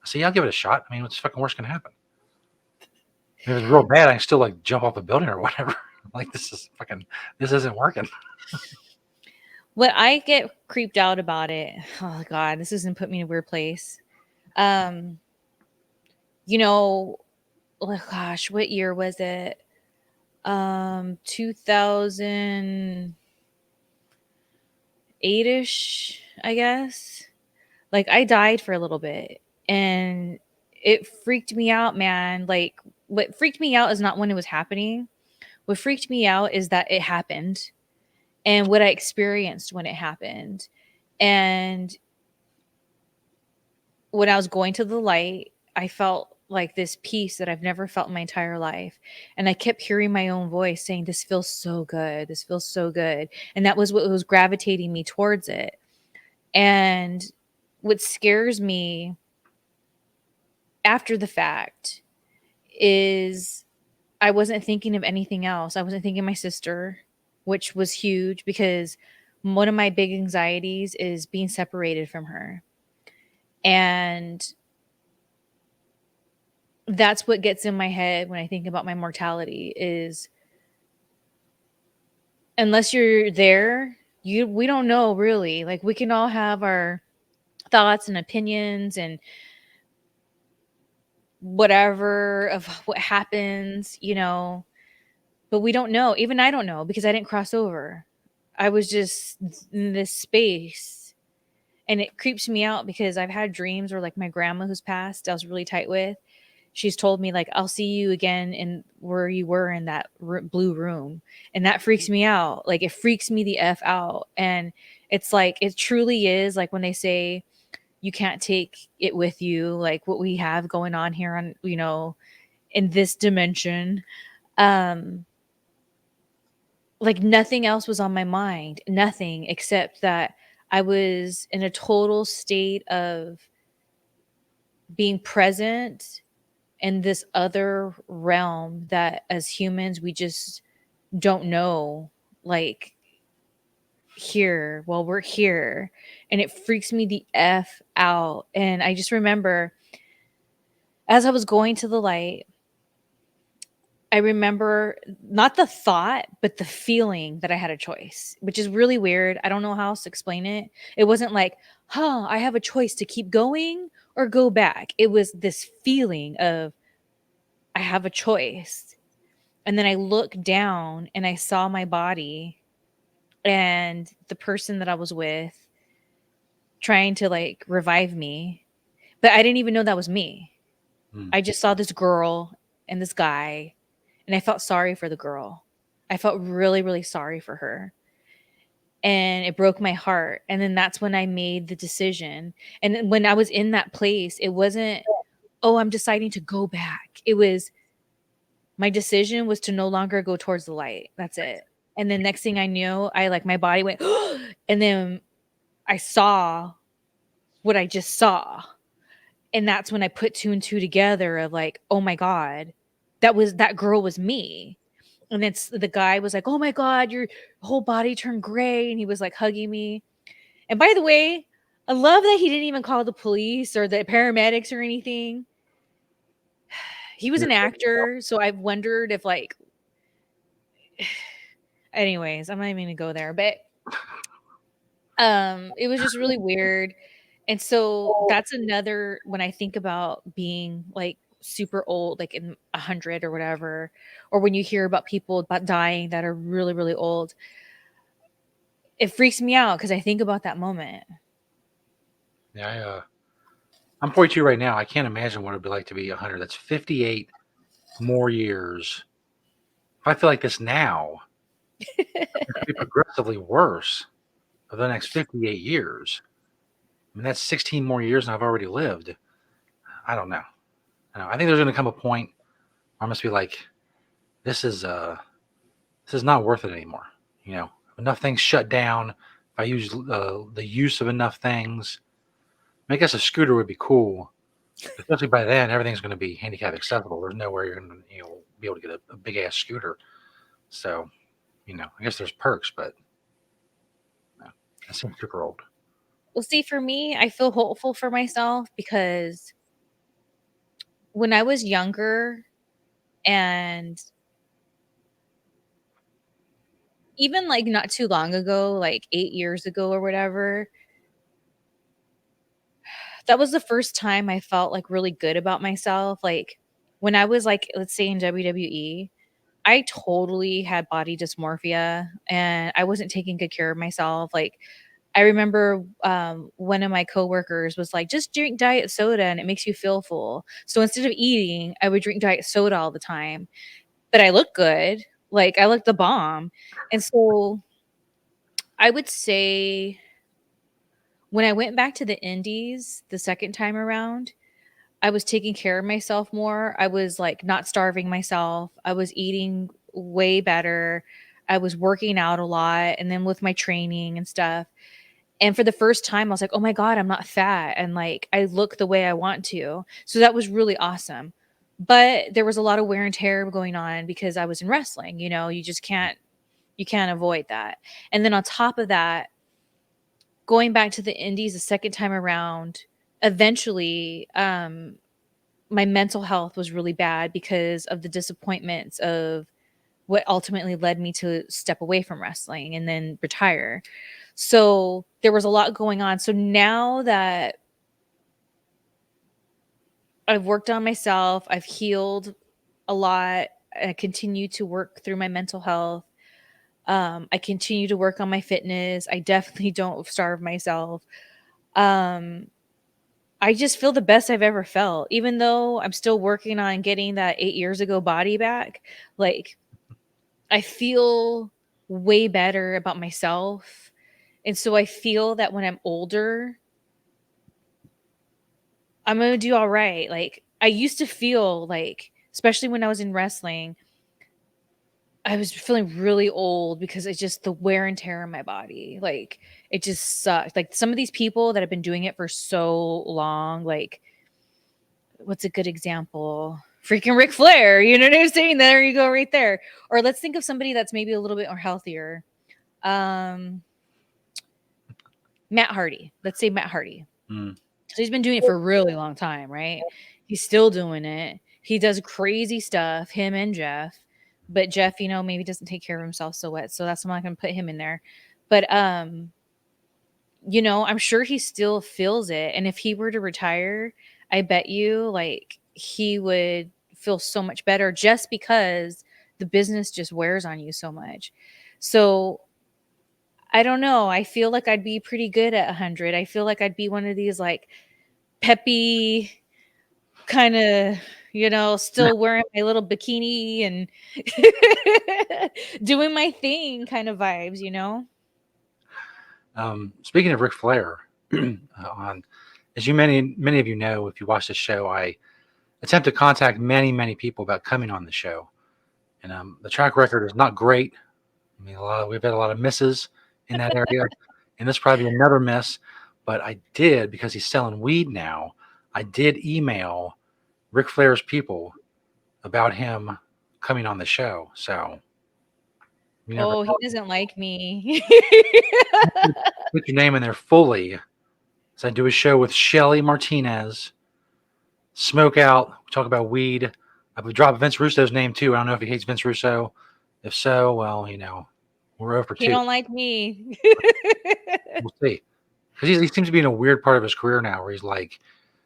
Speaker 2: I say, yeah, I'll give it a shot. I mean, what's fucking worse can happen? If it's real bad, I can still like jump off a building or whatever. Like, this isn't working.
Speaker 3: What I get creeped out about it, oh God, this isn't put me in a weird place. Oh gosh, what year was it? 2008-ish, I guess. Like, I died for a little bit and it freaked me out, man. Like, what freaked me out is not when it was happening. What freaked me out is that it happened and what I experienced when it happened. And when I was going to the light, I felt like this peace that I've never felt in my entire life. And I kept hearing my own voice saying, this feels so good. This feels so good. And that was what was gravitating me towards it. And what scares me after the fact is I wasn't thinking of anything else. I wasn't thinking of my sister, which was huge because one of my big anxieties is being separated from her. And that's what gets in my head when I think about my mortality is unless you're there, we don't know really. Like, we can all have our thoughts and opinions and whatever of what happens, but we don't know. Even I don't know because I didn't cross over. I was just in this space, and it creeps me out because I've had dreams where like my grandma who's passed, I was really tight with. She's told me like I'll see you again in where you were in that blue room, and that freaks me out. Like it freaks me the f out, and it's like it truly is like when they say you can't take it with you, like what we have going on here on in this dimension. Um, like nothing else was on my mind, nothing except that I was in a total state of being present in this other realm that as humans we just don't know, like here while we're here, and it freaks me the f out. And I just remember as I was going to the light, I remember not the thought, but the feeling that I had a choice, which is really weird. I don't know how else to explain it. It wasn't like, I have a choice to keep going or go back. It was this feeling of, I have a choice. And then I looked down and I saw my body and the person that I was with trying to like revive me. But I didn't even know that was me. I just saw this girl and this guy, and I felt sorry for the girl. I felt really, really sorry for her. And it broke my heart. And then that's when I made the decision. And then when I was in that place, it wasn't, I'm deciding to go back. It was my decision was to no longer go towards the light. That's it. And then next thing I knew, I like my body went, and then I saw what I just saw. And that's when I put two and two together of like, oh my God, that girl was me. And then the guy was like, oh my God, your whole body turned gray. And he was like hugging me. And by the way, I love that he didn't even call the police or the paramedics or anything. He was an actor. So I've wondered if like, anyways, I'm not even gonna go there, but it was just really weird. And so that's another, when I think about being like super old, like in 100 or whatever, or when you hear about people about dying that are really, really old, it freaks me out because I think about that moment.
Speaker 2: Yeah, I'm 42 right now. I can't imagine what it'd be like to be 100. That's 58 more years. If I feel like this now, it's going to be progressively worse for the next 58 years. I mean, that's 16 more years than I've already lived. I don't know. I think there's going to come a point where I must be like, this is not worth it anymore. Enough things shut down. If I use the use of enough things, I guess a scooter would be cool. Especially by then, everything's going to be handicap accessible. There's nowhere you're going to be able to get a big ass scooter. So, I guess there's perks, but no, that seems super old.
Speaker 3: Well, see, for me, I feel hopeful for myself because when I was younger and even like not too long ago, like 8 years ago or whatever, that was the first time I felt like really good about myself. Like when I was like, let's say in WWE, I totally had body dysmorphia and I wasn't taking good care of myself. Like I remember one of my coworkers was like, just drink diet soda and it makes you feel full. So instead of eating, I would drink diet soda all the time. But I looked good. Like I looked the bomb. And so I would say when I went back to the indies the second time around, I was taking care of myself more. I was like not starving myself. I was eating way better. I was working out a lot and then with my training and stuff. And for the first time, I was like, oh my God, I'm not fat. And like, I look the way I want to. So that was really awesome. But there was a lot of wear and tear going on because I was in wrestling. You just you can't avoid that. And then on top of that, going back to the indies the second time around, eventually, my mental health was really bad because of the disappointments of what ultimately led me to step away from wrestling and then retire. So there was a lot going on. So now that I've worked on myself, I've healed a lot, I continue to work through my mental health. I continue to work on my fitness. I definitely don't starve myself. I just feel the best I've ever felt, even though I'm still working on getting that 8 years ago body back. Like, I feel way better about myself. And so I feel that when I'm older, I'm going to do all right. Like, I used to feel like, especially when I was in wrestling, I was feeling really old because it's just the wear and tear on my body. Like, it just sucked. Like, some of these people that have been doing it for so long, like, what's a good example? Freaking Ric Flair, you know what I'm saying? There you go, right there. Or let's think of somebody that's maybe a little bit more healthier. Matt Hardy. Let's say Matt Hardy.
Speaker 2: Mm.
Speaker 3: So he's been doing it for a really long time, right? He's still doing it. He does crazy stuff, him and Jeff. But Jeff, you know, maybe doesn't take care of himself so well. So that's why I'm not gonna put him in there. But you know, I'm sure he still feels it. And if he were to retire, I bet you like he would feel so much better just because the business just wears on you so much. So I don't know. I feel like I'd be pretty good at 100. I feel like I'd be one of these like peppy kind of, you know, still wearing my little bikini and doing my thing kind of vibes, you know?
Speaker 2: Speaking of Ric Flair, on as you many of you know, if you watch the show, I attempt to contact many people about coming on the show, and the track record is not great. I mean, we've had a lot of misses in that area, and this probably be another miss. But I did, because he's selling weed now. I did email Ric Flair's people about him coming on the show. So you never
Speaker 3: Oh, he
Speaker 2: know.
Speaker 3: doesn't like me.
Speaker 2: Put your name in there fully. So I do a show with Shelly Martinez, Smokeout. We talk about weed. I would drop Vince Russo's name too. I don't know if he hates Vince Russo. If so, well, you know, we're over
Speaker 3: He
Speaker 2: 2.
Speaker 3: don't like me.
Speaker 2: We'll see. Because he seems to be in a weird part of his career now where he's like,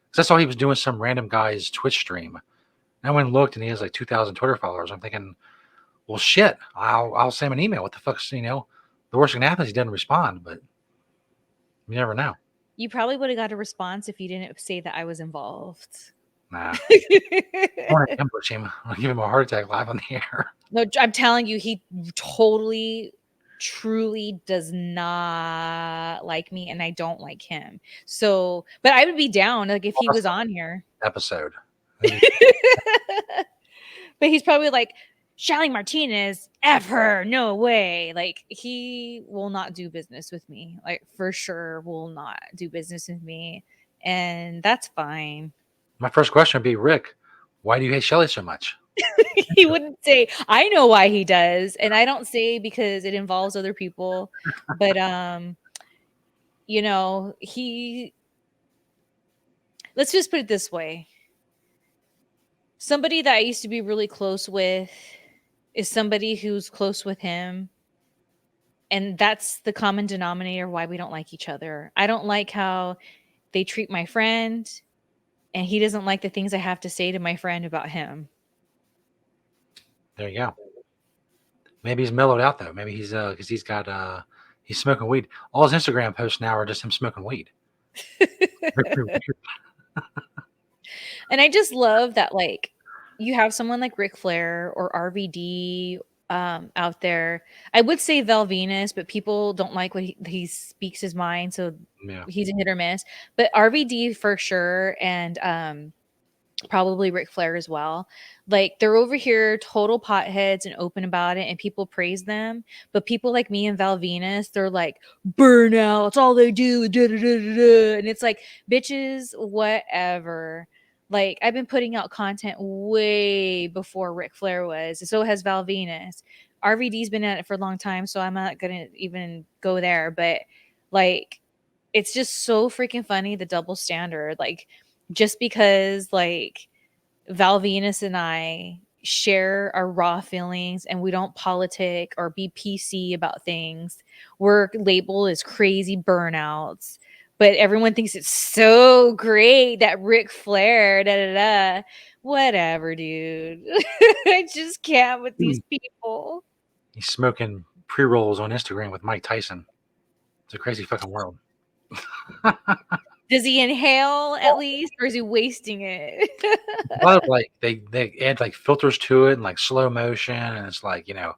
Speaker 2: because I saw he was doing some random guy's Twitch stream. And I went and looked, and he has like 2,000 Twitter followers. I'm thinking, well, shit, I'll send him an email. What the fuck's, you know, the worst thing that happens is he doesn't respond, but you never know.
Speaker 3: You probably would have got a response if you didn't say that I was involved.
Speaker 2: Nah. I want to ambush him. I'll give him a heart attack live on the air.
Speaker 3: No, I'm telling you, he totally, truly does not like me, and I don't like him. So, but I would be down like if he was on here.
Speaker 2: Episode.
Speaker 3: But he's probably like, Shelly Martinez, F her, no way. Like, he will not do business with me. Like, for sure, will not do business with me. And that's fine.
Speaker 2: My first question would be, Rick, why do you hate Shelly so much?
Speaker 3: He wouldn't say, I know why he does. And I don't say because it involves other people. But, you know, let's just put it this way. Somebody that I used to be really close with is somebody who's close with him. And that's the common denominator why we don't like each other. I don't like how they treat my friend, and he doesn't like the things I have to say to my friend about him.
Speaker 2: There you go. Maybe he's mellowed out though. Maybe he's because he's smoking weed. All his Instagram posts now are just him smoking weed.
Speaker 3: And I just love that, like, you have someone like Ric Flair or RVD out there. I would say Val Venus, but people don't like what he speaks his mind, so
Speaker 2: Yeah.
Speaker 3: he's a hit or miss. But RVD for sure, and probably Ric Flair as well. Like, they're over here total potheads and open about it, and people praise them. But people like me and Val Venus, they're like, burnout, it's all they do. Da, da, da, da, da. And it's like, bitches, whatever. Like, I've been putting out content way before Ric Flair was. So has Val Venus. RVD's been at it for a long time, so I'm not going to even go there. But, like, it's just so freaking funny, the double standard. Like, just because like Val Venus and I share our raw feelings and we don't politic or be PC about things, we're labeled as crazy burnouts. But everyone thinks it's so great that Ric Flair, da da da. Whatever, dude. I just can't with these people.
Speaker 2: He's smoking pre-rolls on Instagram with Mike Tyson. It's a crazy fucking world.
Speaker 3: Does he inhale at least, or is he wasting it?
Speaker 2: A lot of like they add like filters to it and like slow motion, and it's like, you know,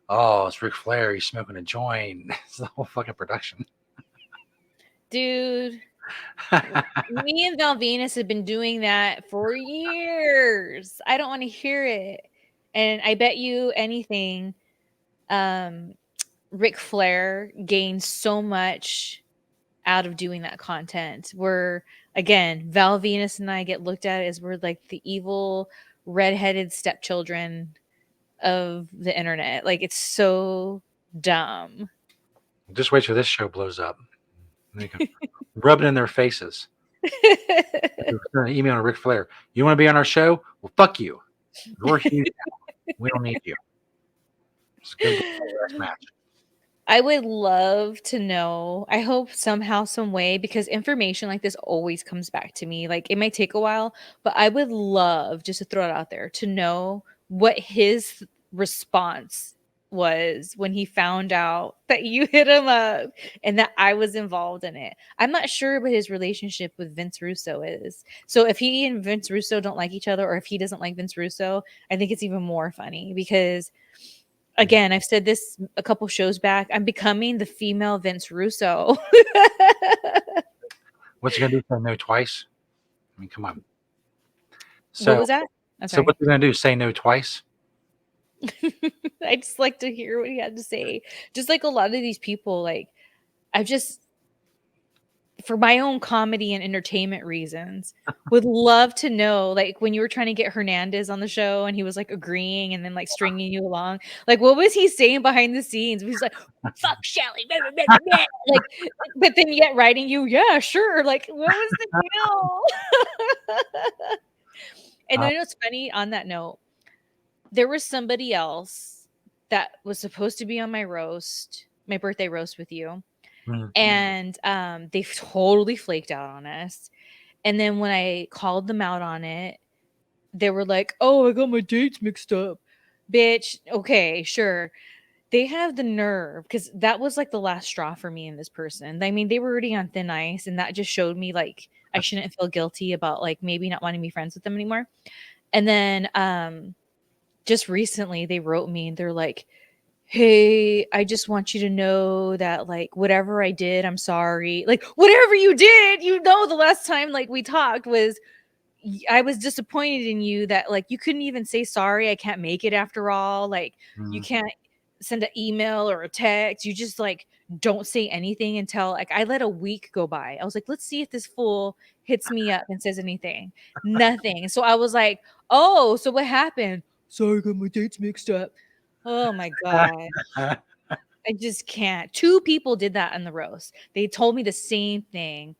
Speaker 2: oh, it's Ric Flair, he's smoking a joint. It's the whole fucking production.
Speaker 3: Dude, me and Val Venus have been doing that for years. I don't want to hear it. And I bet you anything, Ric Flair gained so much out of doing that content. Where again, Val Venus and I get looked at as we're like the evil redheaded stepchildren of the internet. Like it's so dumb.
Speaker 2: Just wait till this show blows up. They can rub it in their faces. Email to Ric Flair. You want to be on our show? Well, fuck you. We're huge now. We don't need you. It's good match.
Speaker 3: I would love to know. I hope somehow, some way, because information like this always comes back to me. Like it might take a while, but I would love, just to throw it out there, to know what his response was when he found out that you hit him up and that I was involved in it. I'm not sure what his relationship with Vince Russo is. So if he and Vince Russo don't like each other, or if he doesn't like Vince Russo, I think it's even more funny because again, I've said this a couple shows back. I'm becoming the female Vince Russo.
Speaker 2: What's he gonna do? Say no twice? I mean, come on. So,
Speaker 3: what was that?
Speaker 2: So what's he gonna do? Say no twice?
Speaker 3: I just like to hear what he had to say. Just like a lot of these people, like I've just, for my own comedy and entertainment reasons, would love to know, like when you were trying to get Hernandez on the show and he was like agreeing and then like stringing you along, like what was he saying behind the scenes? He's like, "Fuck Shelly," like, but then yet writing you, yeah, sure. Like, what was the deal? And I know it's funny on that note. There was somebody else that was supposed to be on my roast, my birthday roast with you.
Speaker 2: Mm.
Speaker 3: And they totally flaked out on us. And then when I called them out on it, they were like, "Oh, I got my dates mixed up." Bitch, okay, sure. They have the nerve, because that was like the last straw for me and this person. I mean, they were already on thin ice, and that just showed me like I shouldn't feel guilty about like maybe not wanting to be friends with them anymore. And then just recently they wrote me and they're like, "Hey, I just want you to know that like whatever I did, I'm sorry." Like whatever you did, the last time like we talked was I was disappointed in you that like you couldn't even say sorry. I can't make it after all. Like you can't send an email or a text. You just like don't say anything until like I let a week go by. I was like, let's see if this fool hits me up and says anything. Nothing. So I was like, "Oh, so what happened?" "Sorry, I got my dates mixed up." Oh my God. I just can't. 2 people did that in the roast. They told me the same thing.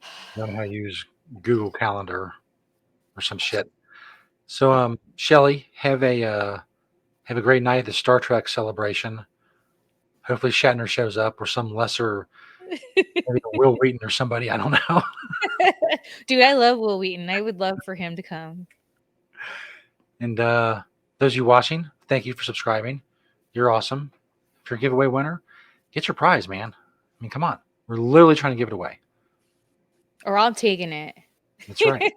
Speaker 2: I don't know how to use Google Calendar or some shit. So, Shelly, have a great night at the Star Trek celebration. Hopefully Shatner shows up, or some lesser, maybe Will Wheaton or somebody. I don't know.
Speaker 3: Dude, I love Will Wheaton. I would love for him to come.
Speaker 2: And those of you watching, thank you for subscribing. You're awesome. If you're a giveaway winner, get your prize, man. I mean, come on. We're literally trying to give it away.
Speaker 3: Or I'm taking it.
Speaker 2: That's right.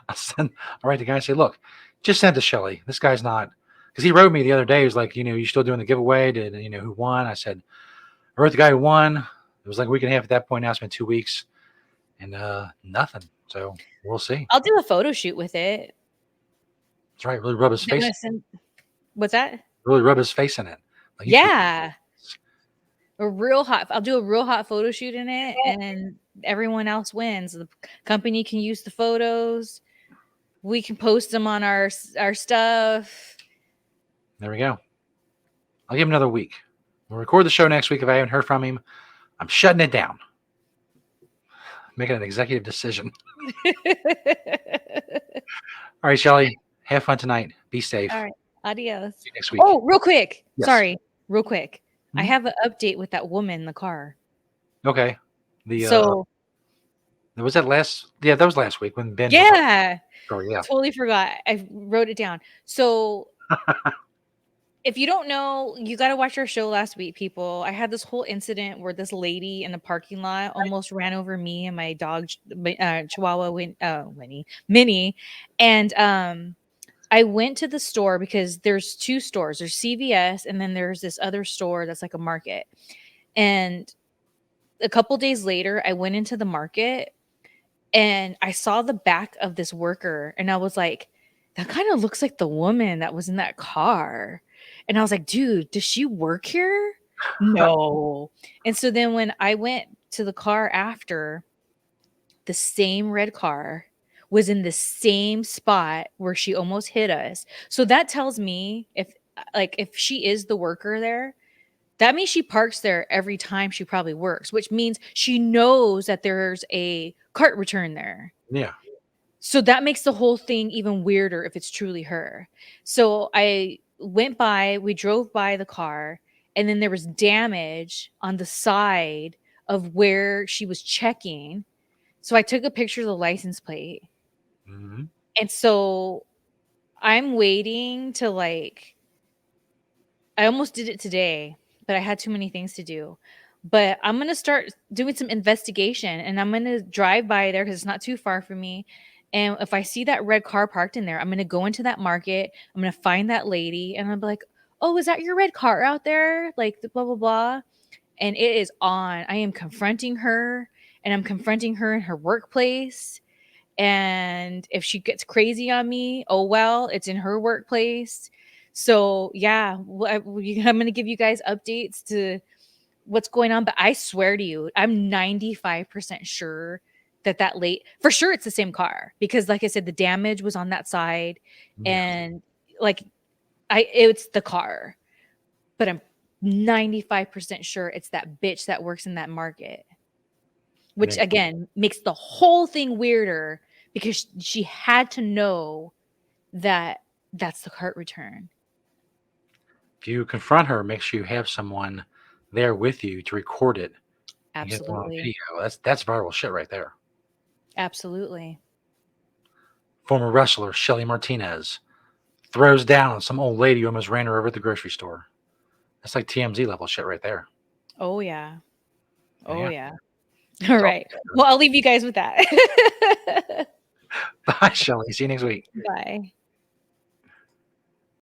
Speaker 2: I'll write the guy and say, "Look, just send it to Shelly. This guy's not," because he wrote me the other day. He was like, "You still doing the giveaway? Did who won?" I said, "I wrote the guy who won." It was like a week and a half at that point. Now it's been 2 weeks, and nothing. So we'll see.
Speaker 3: I'll do a photo shoot with it.
Speaker 2: That's right. Really rub his face.
Speaker 3: What's that?
Speaker 2: Really rub his face in it. Like,
Speaker 3: yeah. I'll do a real hot photo shoot in it, and everyone else wins. The company can use the photos. We can post them on our stuff.
Speaker 2: There we go. I'll give him another week. We'll record the show next week. If I haven't heard from him, I'm shutting it down. Making an executive decision. All right, Shelly. Have fun tonight. Be safe.
Speaker 3: All right. Adios.
Speaker 2: See you next week.
Speaker 3: Oh, real quick.
Speaker 2: Yes.
Speaker 3: Sorry. Real quick.
Speaker 2: Mhm.
Speaker 3: I have an update with that woman in the car.
Speaker 2: Okay.
Speaker 3: So
Speaker 2: was that last? Yeah, that was last week when Ben.
Speaker 3: Yeah.
Speaker 2: Oh yeah.
Speaker 3: Totally forgot. I wrote it down. So if you don't know, you got to watch our show last week, people. I had this whole incident where this lady in the parking lot almost ran over me and my dog, Chihuahua, Minnie. And I went to the store because there's two stores. There's CVS, and then there's this other store that's like a market. And a couple days later, I went into the market and I saw the back of this worker, and I was like, that kind of looks like the woman that was in that car. And I was like, dude, does she work here? No. And so then when I went to the car after, the same red car was in the same spot where she almost hit us. So that tells me if she is the worker there, that means she parks there every time she probably works, which means she knows that there's a cart return there.
Speaker 2: Yeah.
Speaker 3: So that makes the whole thing even weirder if it's truly her. So we drove by the car, and then there was damage on the side of where she was checking. So I took a picture of the license plate.
Speaker 2: Mm-hmm.
Speaker 3: And so I'm waiting to I almost did it today, but I had too many things to do. But I'm going to start doing some investigation, and I'm going to drive by there because it's not too far from me. And if I see that red car parked in there, I'm going to go into that market. I'm going to find that lady, and I'll be like, oh, is that your red car out there? Like the blah, blah, blah. And it is on. I am confronting her, and I'm confronting her in her workplace. And if she gets crazy on me, oh well, it's in her workplace. So yeah, I'm going to give you guys updates to what's going on. But I swear to you, I'm 95% sure for sure it's the same car, because like I said, the damage was on that side.
Speaker 2: Yeah.
Speaker 3: And like it's the car, but I'm 95% sure it's that bitch that works in that market, which again makes the whole thing weirder, because she had to know that that's the cart return.
Speaker 2: If you confront her, make sure you have someone there with you to record it.
Speaker 3: Absolutely.
Speaker 2: Video. That's viral shit right there.
Speaker 3: Absolutely.
Speaker 2: Former wrestler Shelly Martinez throws down some old lady who almost ran her over at the grocery store. That's like TMZ level shit right there.
Speaker 3: Oh yeah. Oh
Speaker 2: Yeah.
Speaker 3: yeah. All right. Well, I'll leave you guys with that.
Speaker 2: Bye, Shelly. See you next week.
Speaker 3: Bye.